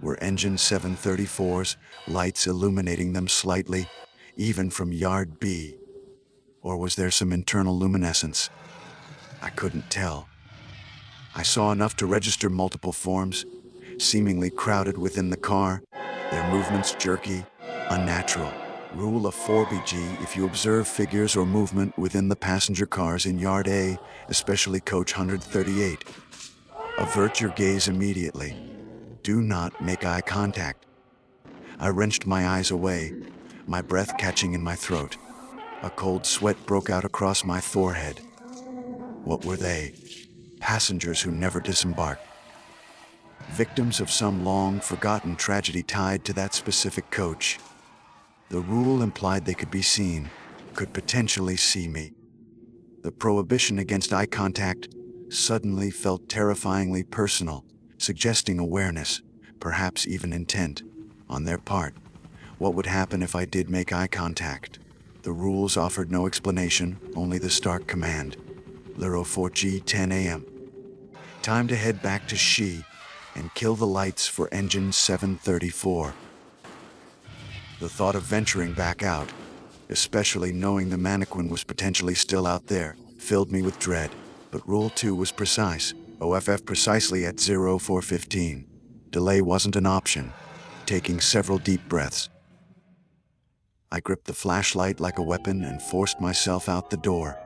Were Engine 734's lights illuminating them slightly, even from Yard B? Or was there some internal luminescence? I couldn't tell. I saw enough to register multiple forms, seemingly crowded within the car, their movements jerky, unnatural. Rule of 4BG: if you observe figures or movement within the passenger cars in Yard A, especially Coach 138, avert your gaze immediately. Do not make eye contact. I wrenched my eyes away, my breath catching in my throat. A cold sweat broke out across my forehead. What were they? Passengers who never disembarked. Victims of some long-forgotten tragedy tied to that specific coach. The rule implied they could be seen, could potentially see me. The prohibition against eye contact suddenly felt terrifyingly personal, suggesting awareness, perhaps even intent, on their part. What would happen if I did make eye contact? The rules offered no explanation, only the stark command. Lero 4G, 10 a.m. Time to head back to She and kill the lights for Engine 734. The thought of venturing back out, especially knowing the mannequin was potentially still out there, filled me with dread. But Rule 2 was precise. OFF precisely at 0415. Delay wasn't an option. Taking several deep breaths, I gripped the flashlight like a weapon and forced myself out the door.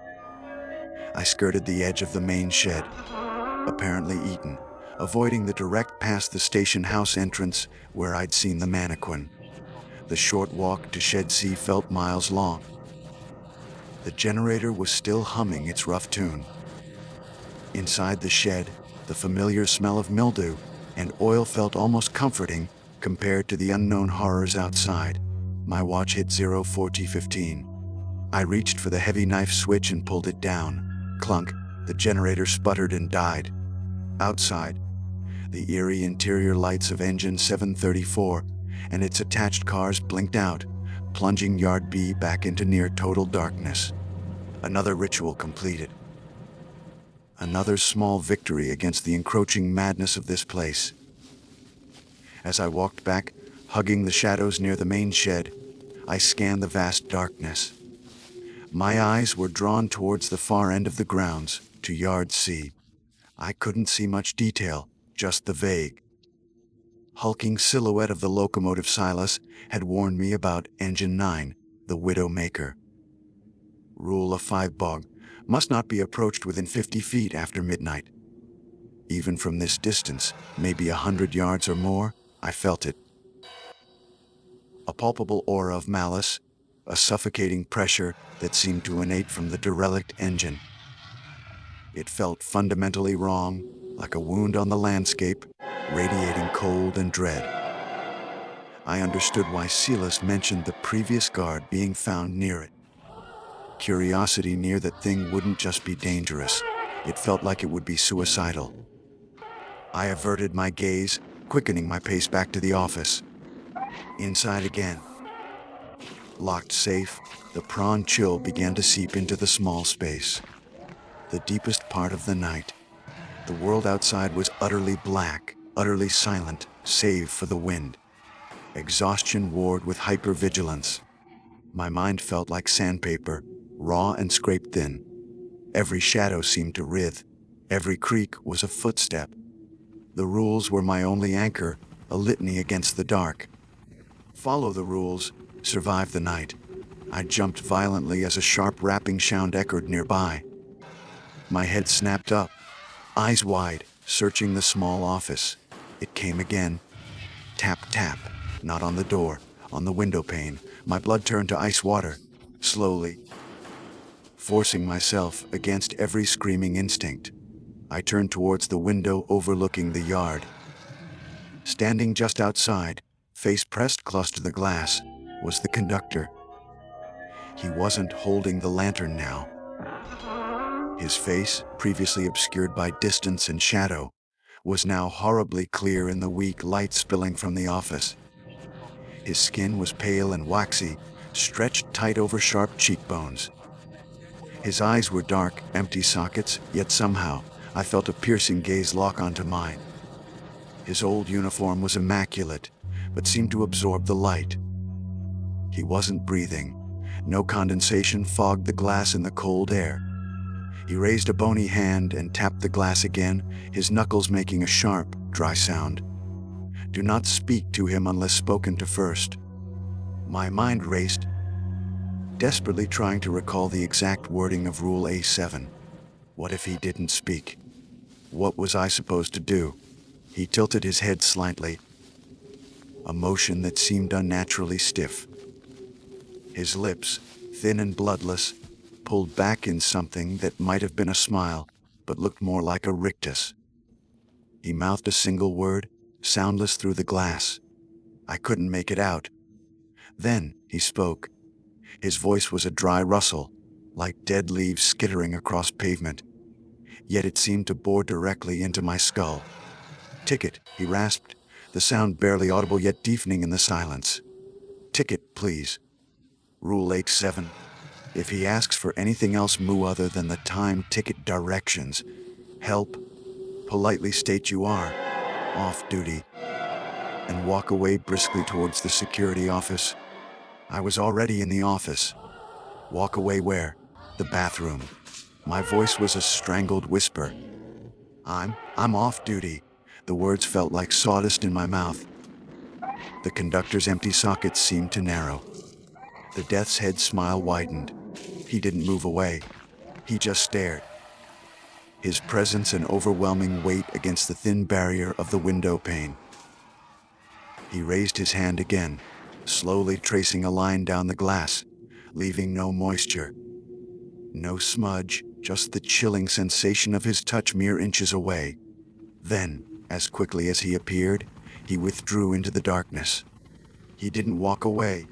I skirted the edge of the main shed, apparently eaten, avoiding the direct past the station house entrance where I'd seen the mannequin. The short walk to Shed C felt miles long. The generator was still humming its rough tune. Inside the shed, the familiar smell of mildew and oil felt almost comforting compared to the unknown horrors outside. My watch hit 04:15. I reached for the heavy knife switch and pulled it down. Clunk, the generator sputtered and died. Outside, the eerie interior lights of Engine 734 and its attached cars blinked out, plunging Yard B back into near total darkness. Another ritual completed. Another small victory against the encroaching madness of this place. As I walked back, hugging the shadows near the main shed, I scanned the vast darkness. My eyes were drawn towards the far end of the grounds, to Yard C. I couldn't see much detail, just the vague, hulking silhouette of the locomotive Silas had warned me about Engine 9, the Widowmaker. Rule of 5 bog must not be approached within 50 feet after midnight. Even from this distance, maybe 100 yards or more, I felt it. A palpable aura of malice, a suffocating pressure that seemed to emanate from the derelict engine. It felt fundamentally wrong, like a wound on the landscape, radiating cold and dread. I understood why Silas mentioned the previous guard being found near it. Curiosity near that thing wouldn't just be dangerous, it felt like it would be suicidal. I averted my gaze, quickening my pace back to the office. Inside again. Locked safe, the prawn chill began to seep into the small space. The deepest part of the night. The world outside was utterly black, utterly silent, save for the wind. Exhaustion warred with hypervigilance. My mind felt like sandpaper, raw and scraped thin. Every shadow seemed to writhe. Every creak was a footstep. The rules were my only anchor, a litany against the dark. Follow the rules, survive the night. I jumped violently as a sharp rapping sound echoed nearby. My head snapped up, eyes wide, searching the small office. It came again. Tap, tap. Not on the door, on the window pane. My blood turned to ice water. Slowly, forcing myself against every screaming instinct, I turned towards the window overlooking the yard. Standing just outside, face pressed close to the glass, was the conductor. He wasn't holding the lantern now. His face, previously obscured by distance and shadow, was now horribly clear in the weak light spilling from the office. His skin was pale and waxy, stretched tight over sharp cheekbones. His eyes were dark, empty sockets, yet somehow I felt a piercing gaze lock onto mine. His old uniform was immaculate, but seemed to absorb the light. He wasn't breathing. No condensation fogged the glass in the cold air. He raised a bony hand and tapped the glass again, his knuckles making a sharp, dry sound. Do not speak to him unless spoken to first. My mind raced, desperately trying to recall the exact wording of Rule A7. What if he didn't speak? What was I supposed to do? He tilted his head slightly, a motion that seemed unnaturally stiff. His lips, thin and bloodless, pulled back in something that might have been a smile, but looked more like a rictus. He mouthed a single word, soundless through the glass. I couldn't make it out. Then he spoke. His voice was a dry rustle, like dead leaves skittering across pavement. Yet it seemed to bore directly into my skull. "Ticket," he rasped, the sound barely audible yet deafening in the silence. "Ticket, please. Rule 87. If he asks for anything else other than the time ticket directions, help, politely state you are off duty, and walk away briskly towards the security office." I was already in the office. Walk away where? The bathroom. My voice was a strangled whisper. I'm off duty. The words felt like sawdust in my mouth. The conductor's empty sockets seemed to narrow. The death's head smile widened. He didn't move away. He just stared. His presence an overwhelming weight against the thin barrier of the window pane. He raised his hand again, slowly tracing a line down the glass, leaving no moisture. No smudge, just the chilling sensation of his touch mere inches away. Then, as quickly as he appeared, he withdrew into the darkness. He didn't walk away.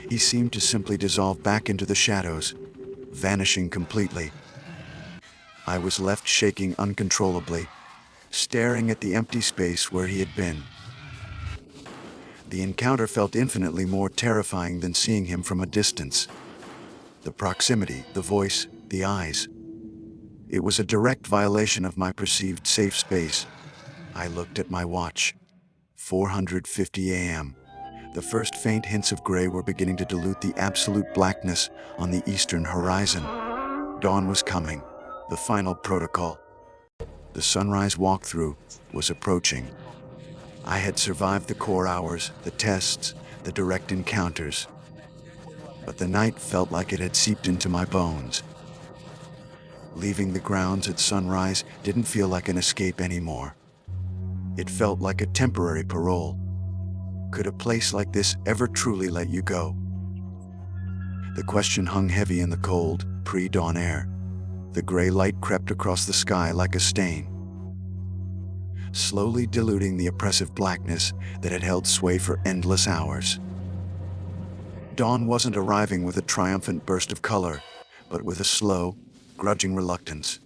He seemed to simply dissolve back into the shadows, vanishing completely. I was left shaking uncontrollably, staring at the empty space where he had been. The encounter felt infinitely more terrifying than seeing him from a distance. The proximity, the voice, the eyes. It was a direct violation of my perceived safe space. I looked at my watch. 4:50 a.m. The first faint hints of gray were beginning to dilute the absolute blackness on the eastern horizon. Dawn was coming. The final protocol. The sunrise walkthrough was approaching. I had survived the core hours, the tests, the direct encounters. But the night felt like it had seeped into my bones. Leaving the grounds at sunrise didn't feel like an escape anymore. It felt like a temporary parole. Could a place like this ever truly let you go? The question hung heavy in the cold, pre-dawn air. The gray light crept across the sky like a stain, slowly diluting the oppressive blackness that had held sway for endless hours. Dawn wasn't arriving with a triumphant burst of color, but with a slow, grudging reluctance,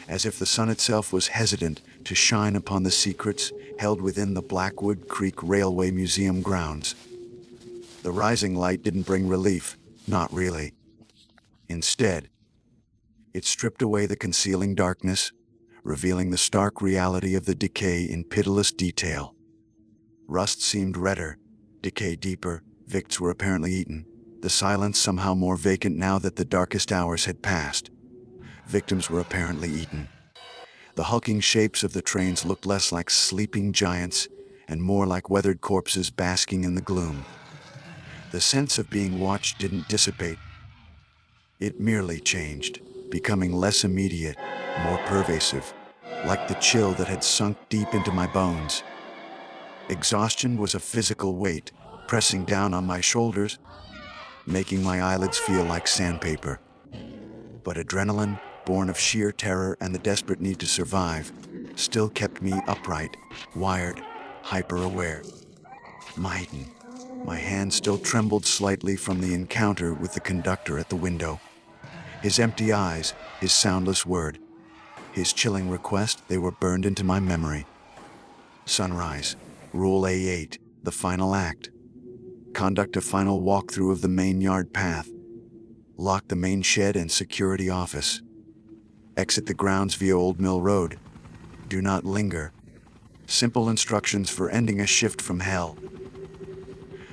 as if the sun itself was hesitant to shine upon the secrets held within the Blackwood Creek Railway Museum grounds. The rising light didn't bring relief, not really. Instead, it stripped away the concealing darkness, revealing the stark reality of the decay in pitiless detail. Rust seemed redder, decay deeper, victims were apparently eaten, the silence somehow more vacant now that the darkest hours had passed. Victims were apparently eaten. The hulking shapes of the trains looked less like sleeping giants and more like weathered corpses basking in the gloom. The sense of being watched didn't dissipate. It merely changed, becoming less immediate, more pervasive, like the chill that had sunk deep into my bones. Exhaustion was a physical weight, pressing down on my shoulders, making my eyelids feel like sandpaper. But adrenaline, born of sheer terror and the desperate need to survive, still kept me upright, wired, hyper-aware. My hand still trembled slightly from the encounter with the conductor at the window. His empty eyes, his soundless word, his chilling request, they were burned into my memory. Sunrise, Rule A8, the final act. Conduct a final walkthrough of the main yard path. Lock the main shed and security office. Exit the grounds via Old Mill Road. Do not linger. Simple instructions for ending a shift from hell.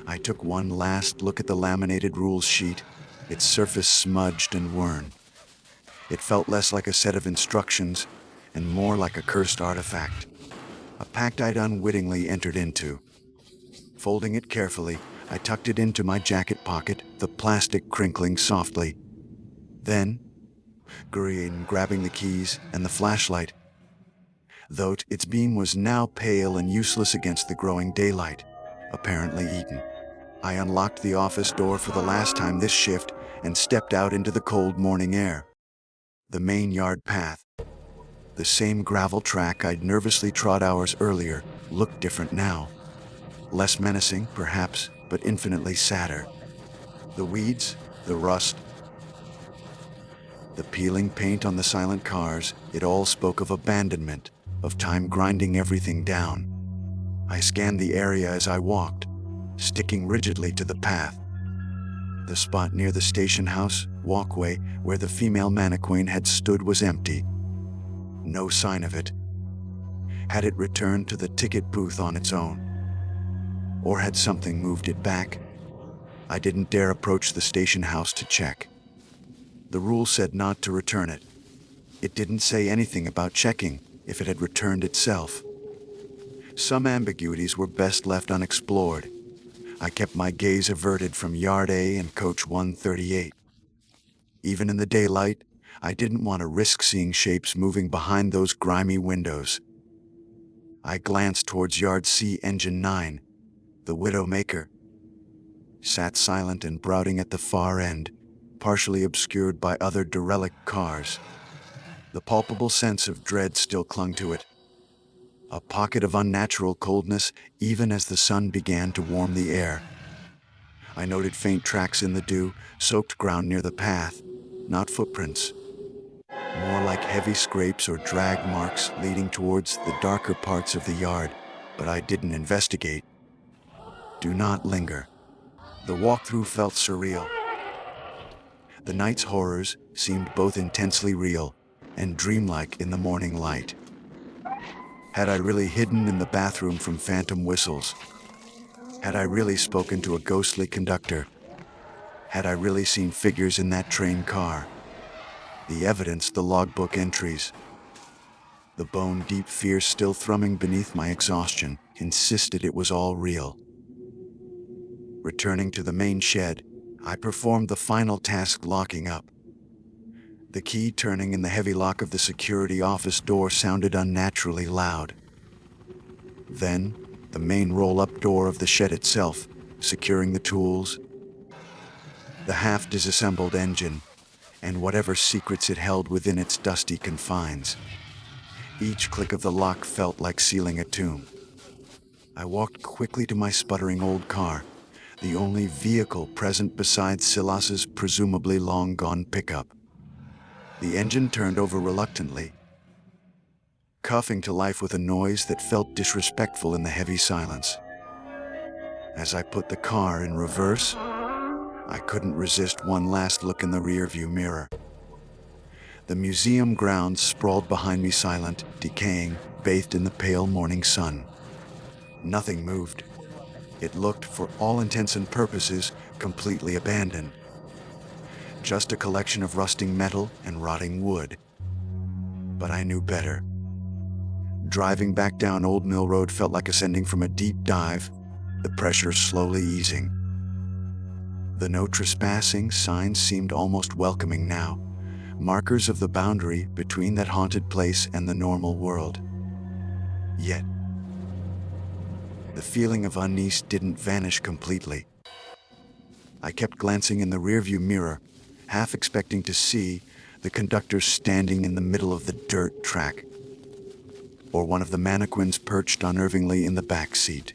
I took one last look at the laminated rules sheet, its surface smudged and worn. It felt less like a set of instructions and more like a cursed artifact, a pact I'd unwittingly entered into. Folding it carefully, I tucked it into my jacket pocket, the plastic crinkling softly. Then, grabbing the keys and the flashlight, though its beam was now pale and useless against the growing daylight, apparently eaten. I unlocked the office door for the last time this shift and stepped out into the cold morning air. The main yard path, the same gravel track I'd nervously trod hours earlier, looked different now. Less menacing, perhaps, but infinitely sadder. The weeds, the rust, the peeling paint on the silent cars, it all spoke of abandonment, of time grinding everything down. I scanned the area as I walked, sticking rigidly to the path. The spot near the station house walkway where the female mannequin had stood was empty. No sign of it. Had it returned to the ticket booth on its own? Or had something moved it back? I didn't dare approach the station house to check. The rule said not to return it. It didn't say anything about checking if it had returned itself. Some ambiguities were best left unexplored. I kept my gaze averted from Yard A and Coach 138. Even in the daylight, I didn't want to risk seeing shapes moving behind those grimy windows. I glanced towards Yard C, Engine 9. The Widowmaker sat silent and brooding at the far end, partially obscured by other derelict cars. The palpable sense of dread still clung to it, a pocket of unnatural coldness even as the sun began to warm the air. I noted faint tracks in the dew, soaked ground near the path, not footprints, more like heavy scrapes or drag marks leading towards the darker parts of the yard, but I didn't investigate. Do not linger. The walkthrough felt surreal. The night's horrors seemed both intensely real and dreamlike in the morning light. Had I really hidden in the bathroom from phantom whistles? Had I really spoken to a ghostly conductor? Had I really seen figures in that train car? The evidence, the logbook entries, the bone-deep fear still thrumming beneath my exhaustion, insisted it was all real. Returning to the main shed, I performed the final task, locking up. The key turning in the heavy lock of the security office door sounded unnaturally loud. Then, the main roll-up door of the shed itself, securing the tools, the half-disassembled engine, and whatever secrets it held within its dusty confines. Each click of the lock felt like sealing a tomb. I walked quickly to my sputtering old car, the only vehicle present besides Silas's presumably long-gone pickup. The engine turned over reluctantly, coughing to life with a noise that felt disrespectful in the heavy silence. As I put the car in reverse, I couldn't resist one last look in the rearview mirror. The museum grounds sprawled behind me, silent, decaying, bathed in the pale morning sun. Nothing moved. It looked, for all intents and purposes, completely abandoned. Just a collection of rusting metal and rotting wood. But I knew better. Driving back down Old Mill Road felt like ascending from a deep dive, the pressure slowly easing. The no trespassing signs seemed almost welcoming now, markers of the boundary between that haunted place and the normal world. Yet, the feeling of unease didn't vanish completely. I kept glancing in the rearview mirror, half expecting to see the conductor standing in the middle of the dirt track, or one of the mannequins perched unnervingly in the back seat.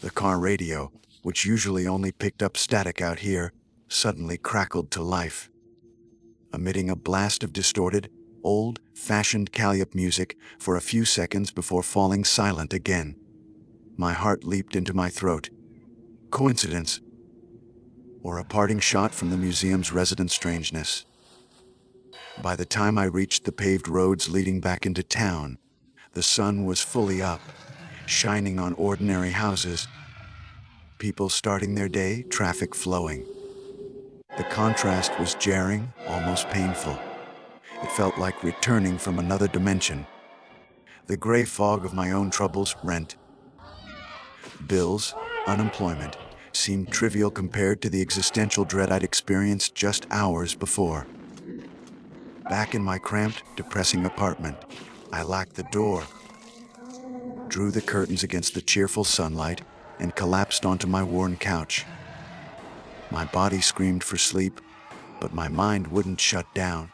The car radio, which usually only picked up static out here, suddenly crackled to life, emitting a blast of distorted, old-fashioned Calliope music for a few seconds before falling silent again. My heart leaped into my throat. Coincidence? Or a parting shot from the museum's resident strangeness? By the time I reached the paved roads leading back into town, the sun was fully up, shining on ordinary houses, people starting their day, traffic flowing. The contrast was jarring, almost painful. It felt like returning from another dimension. The gray fog of my own troubles, rent, bills, unemployment, seemed trivial compared to the existential dread I'd experienced just hours before. Back in my cramped, depressing apartment, I locked the door, drew the curtains against the cheerful sunlight, and collapsed onto my worn couch. My body screamed for sleep, but my mind wouldn't shut down.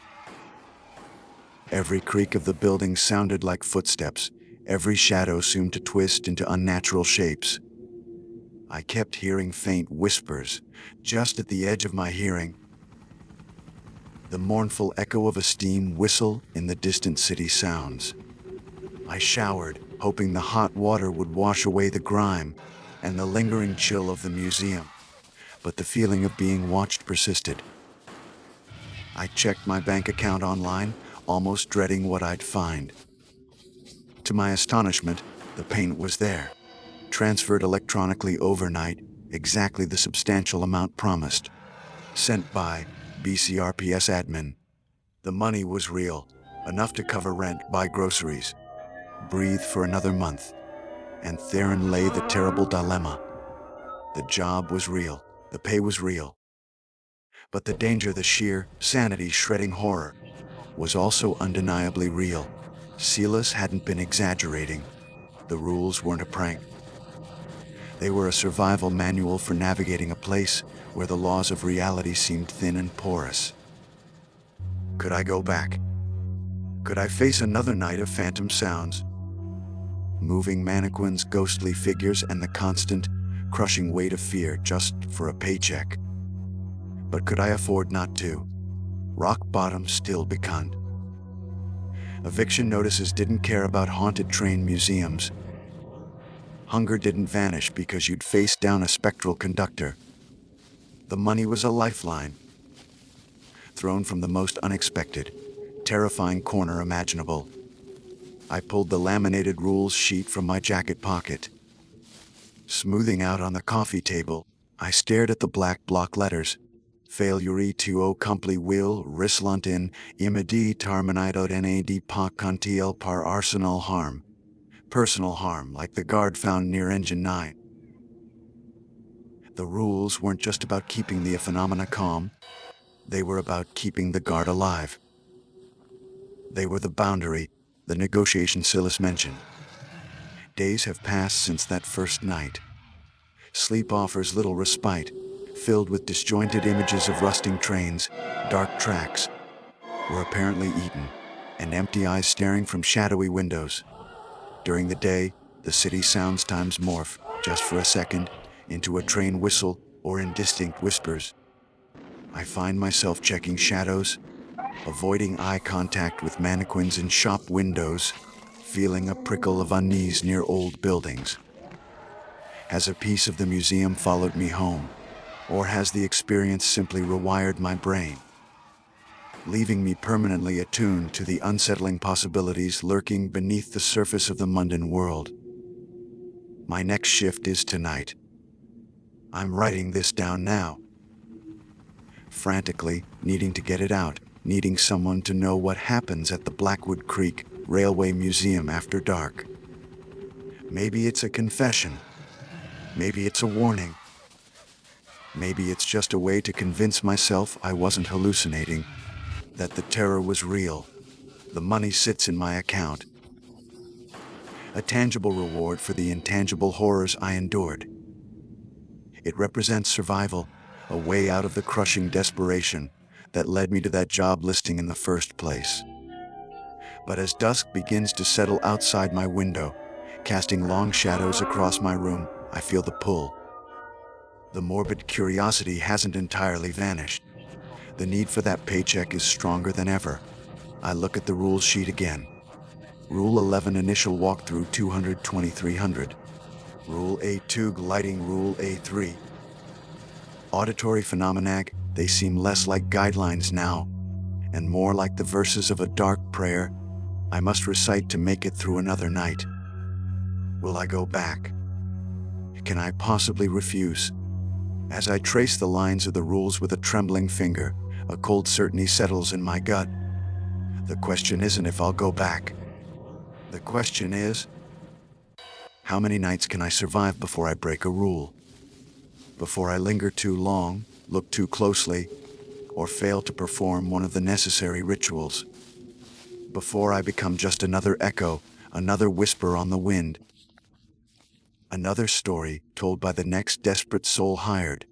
Every creak of the building sounded like footsteps. Every shadow seemed to twist into unnatural shapes. I kept hearing faint whispers, just at the edge of my hearing. The mournful echo of a steam whistle in the distant city sounds. I showered, hoping the hot water would wash away the grime and the lingering chill of the museum. But the feeling of being watched persisted. I checked my bank account online, almost dreading what I'd find. To my astonishment, the payment was there, transferred electronically overnight, exactly the substantial amount promised. Sent by BCRPS admin. The money was real, enough to cover rent, buy groceries, breathe for another month. And therein lay the terrible dilemma. The job was real, the pay was real. But the danger, the sheer, sanity-shredding horror, was also undeniably real. Silas hadn't been exaggerating. The rules weren't a prank. They were a survival manual for navigating a place where the laws of reality seemed thin and porous. Could I go back? Could I face another night of phantom sounds? Moving mannequins, ghostly figures, and the constant, crushing weight of fear just for a paycheck. But could I afford not to? Rock bottom still beckoned. Eviction notices didn't care about haunted train museums. Hunger didn't vanish because you'd face down a spectral conductor. The money was a lifeline, thrown from the most unexpected, terrifying corner imaginable. I pulled the laminated rules sheet from my jacket pocket. Smoothing out on the coffee table, I stared at the black block letters. Failure to accompli will rislantin imedi terminidot nad pak contiel par arsenal harm. Personal harm, like the guard found near Engine 9. The rules weren't just about keeping the phenomena calm. They were about keeping the guard alive. They were the boundary, the negotiation Silas mentioned. Days have passed since that first night. Sleep offers little respite, filled with disjointed images of rusting trains, dark tracks, were apparently eaten, and empty eyes staring from shadowy windows. During the day, the city sounds times morph, just for a second, into a train whistle or indistinct whispers. I find myself checking shadows, avoiding eye contact with mannequins in shop windows, feeling a prickle of unease near old buildings. Has a piece of the museum followed me home, or has the experience simply rewired my brain, leaving me permanently attuned to the unsettling possibilities lurking beneath the surface of the mundane world? My next shift is tonight. I'm writing this down now, frantically needing to get it out, needing someone to know what happens at the Blackwood Creek Railway Museum after dark. Maybe it's a confession. Maybe it's a warning. Maybe it's just a way to convince myself I wasn't hallucinating, that the terror was real. The money sits in my account, a tangible reward for the intangible horrors I endured. It represents survival, a way out of the crushing desperation that led me to that job listing in the first place. But as dusk begins to settle outside my window, casting long shadows across my room, I feel the pull. The morbid curiosity hasn't entirely vanished. The need for that paycheck is stronger than ever. I look at the rules sheet again. Rule 11, initial walkthrough 200-2300. Rule A2, lighting. Rule A3, auditory phenomena. They seem less like guidelines now, and more like the verses of a dark prayer I must recite to make it through another night. Will I go back? Can I possibly refuse? As I trace the lines of the rules with a trembling finger, a cold certainty settles in my gut. The question isn't if I'll go back. The question is, how many nights can I survive before I break a rule? Before I linger too long, look too closely, or fail to perform one of the necessary rituals? Before I become just another echo, another whisper on the wind, another story told by the next desperate soul hired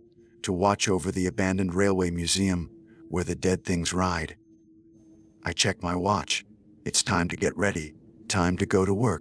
to watch over the abandoned railway museum where the dead things ride. I check my watch. It's time to get ready, time to go to work.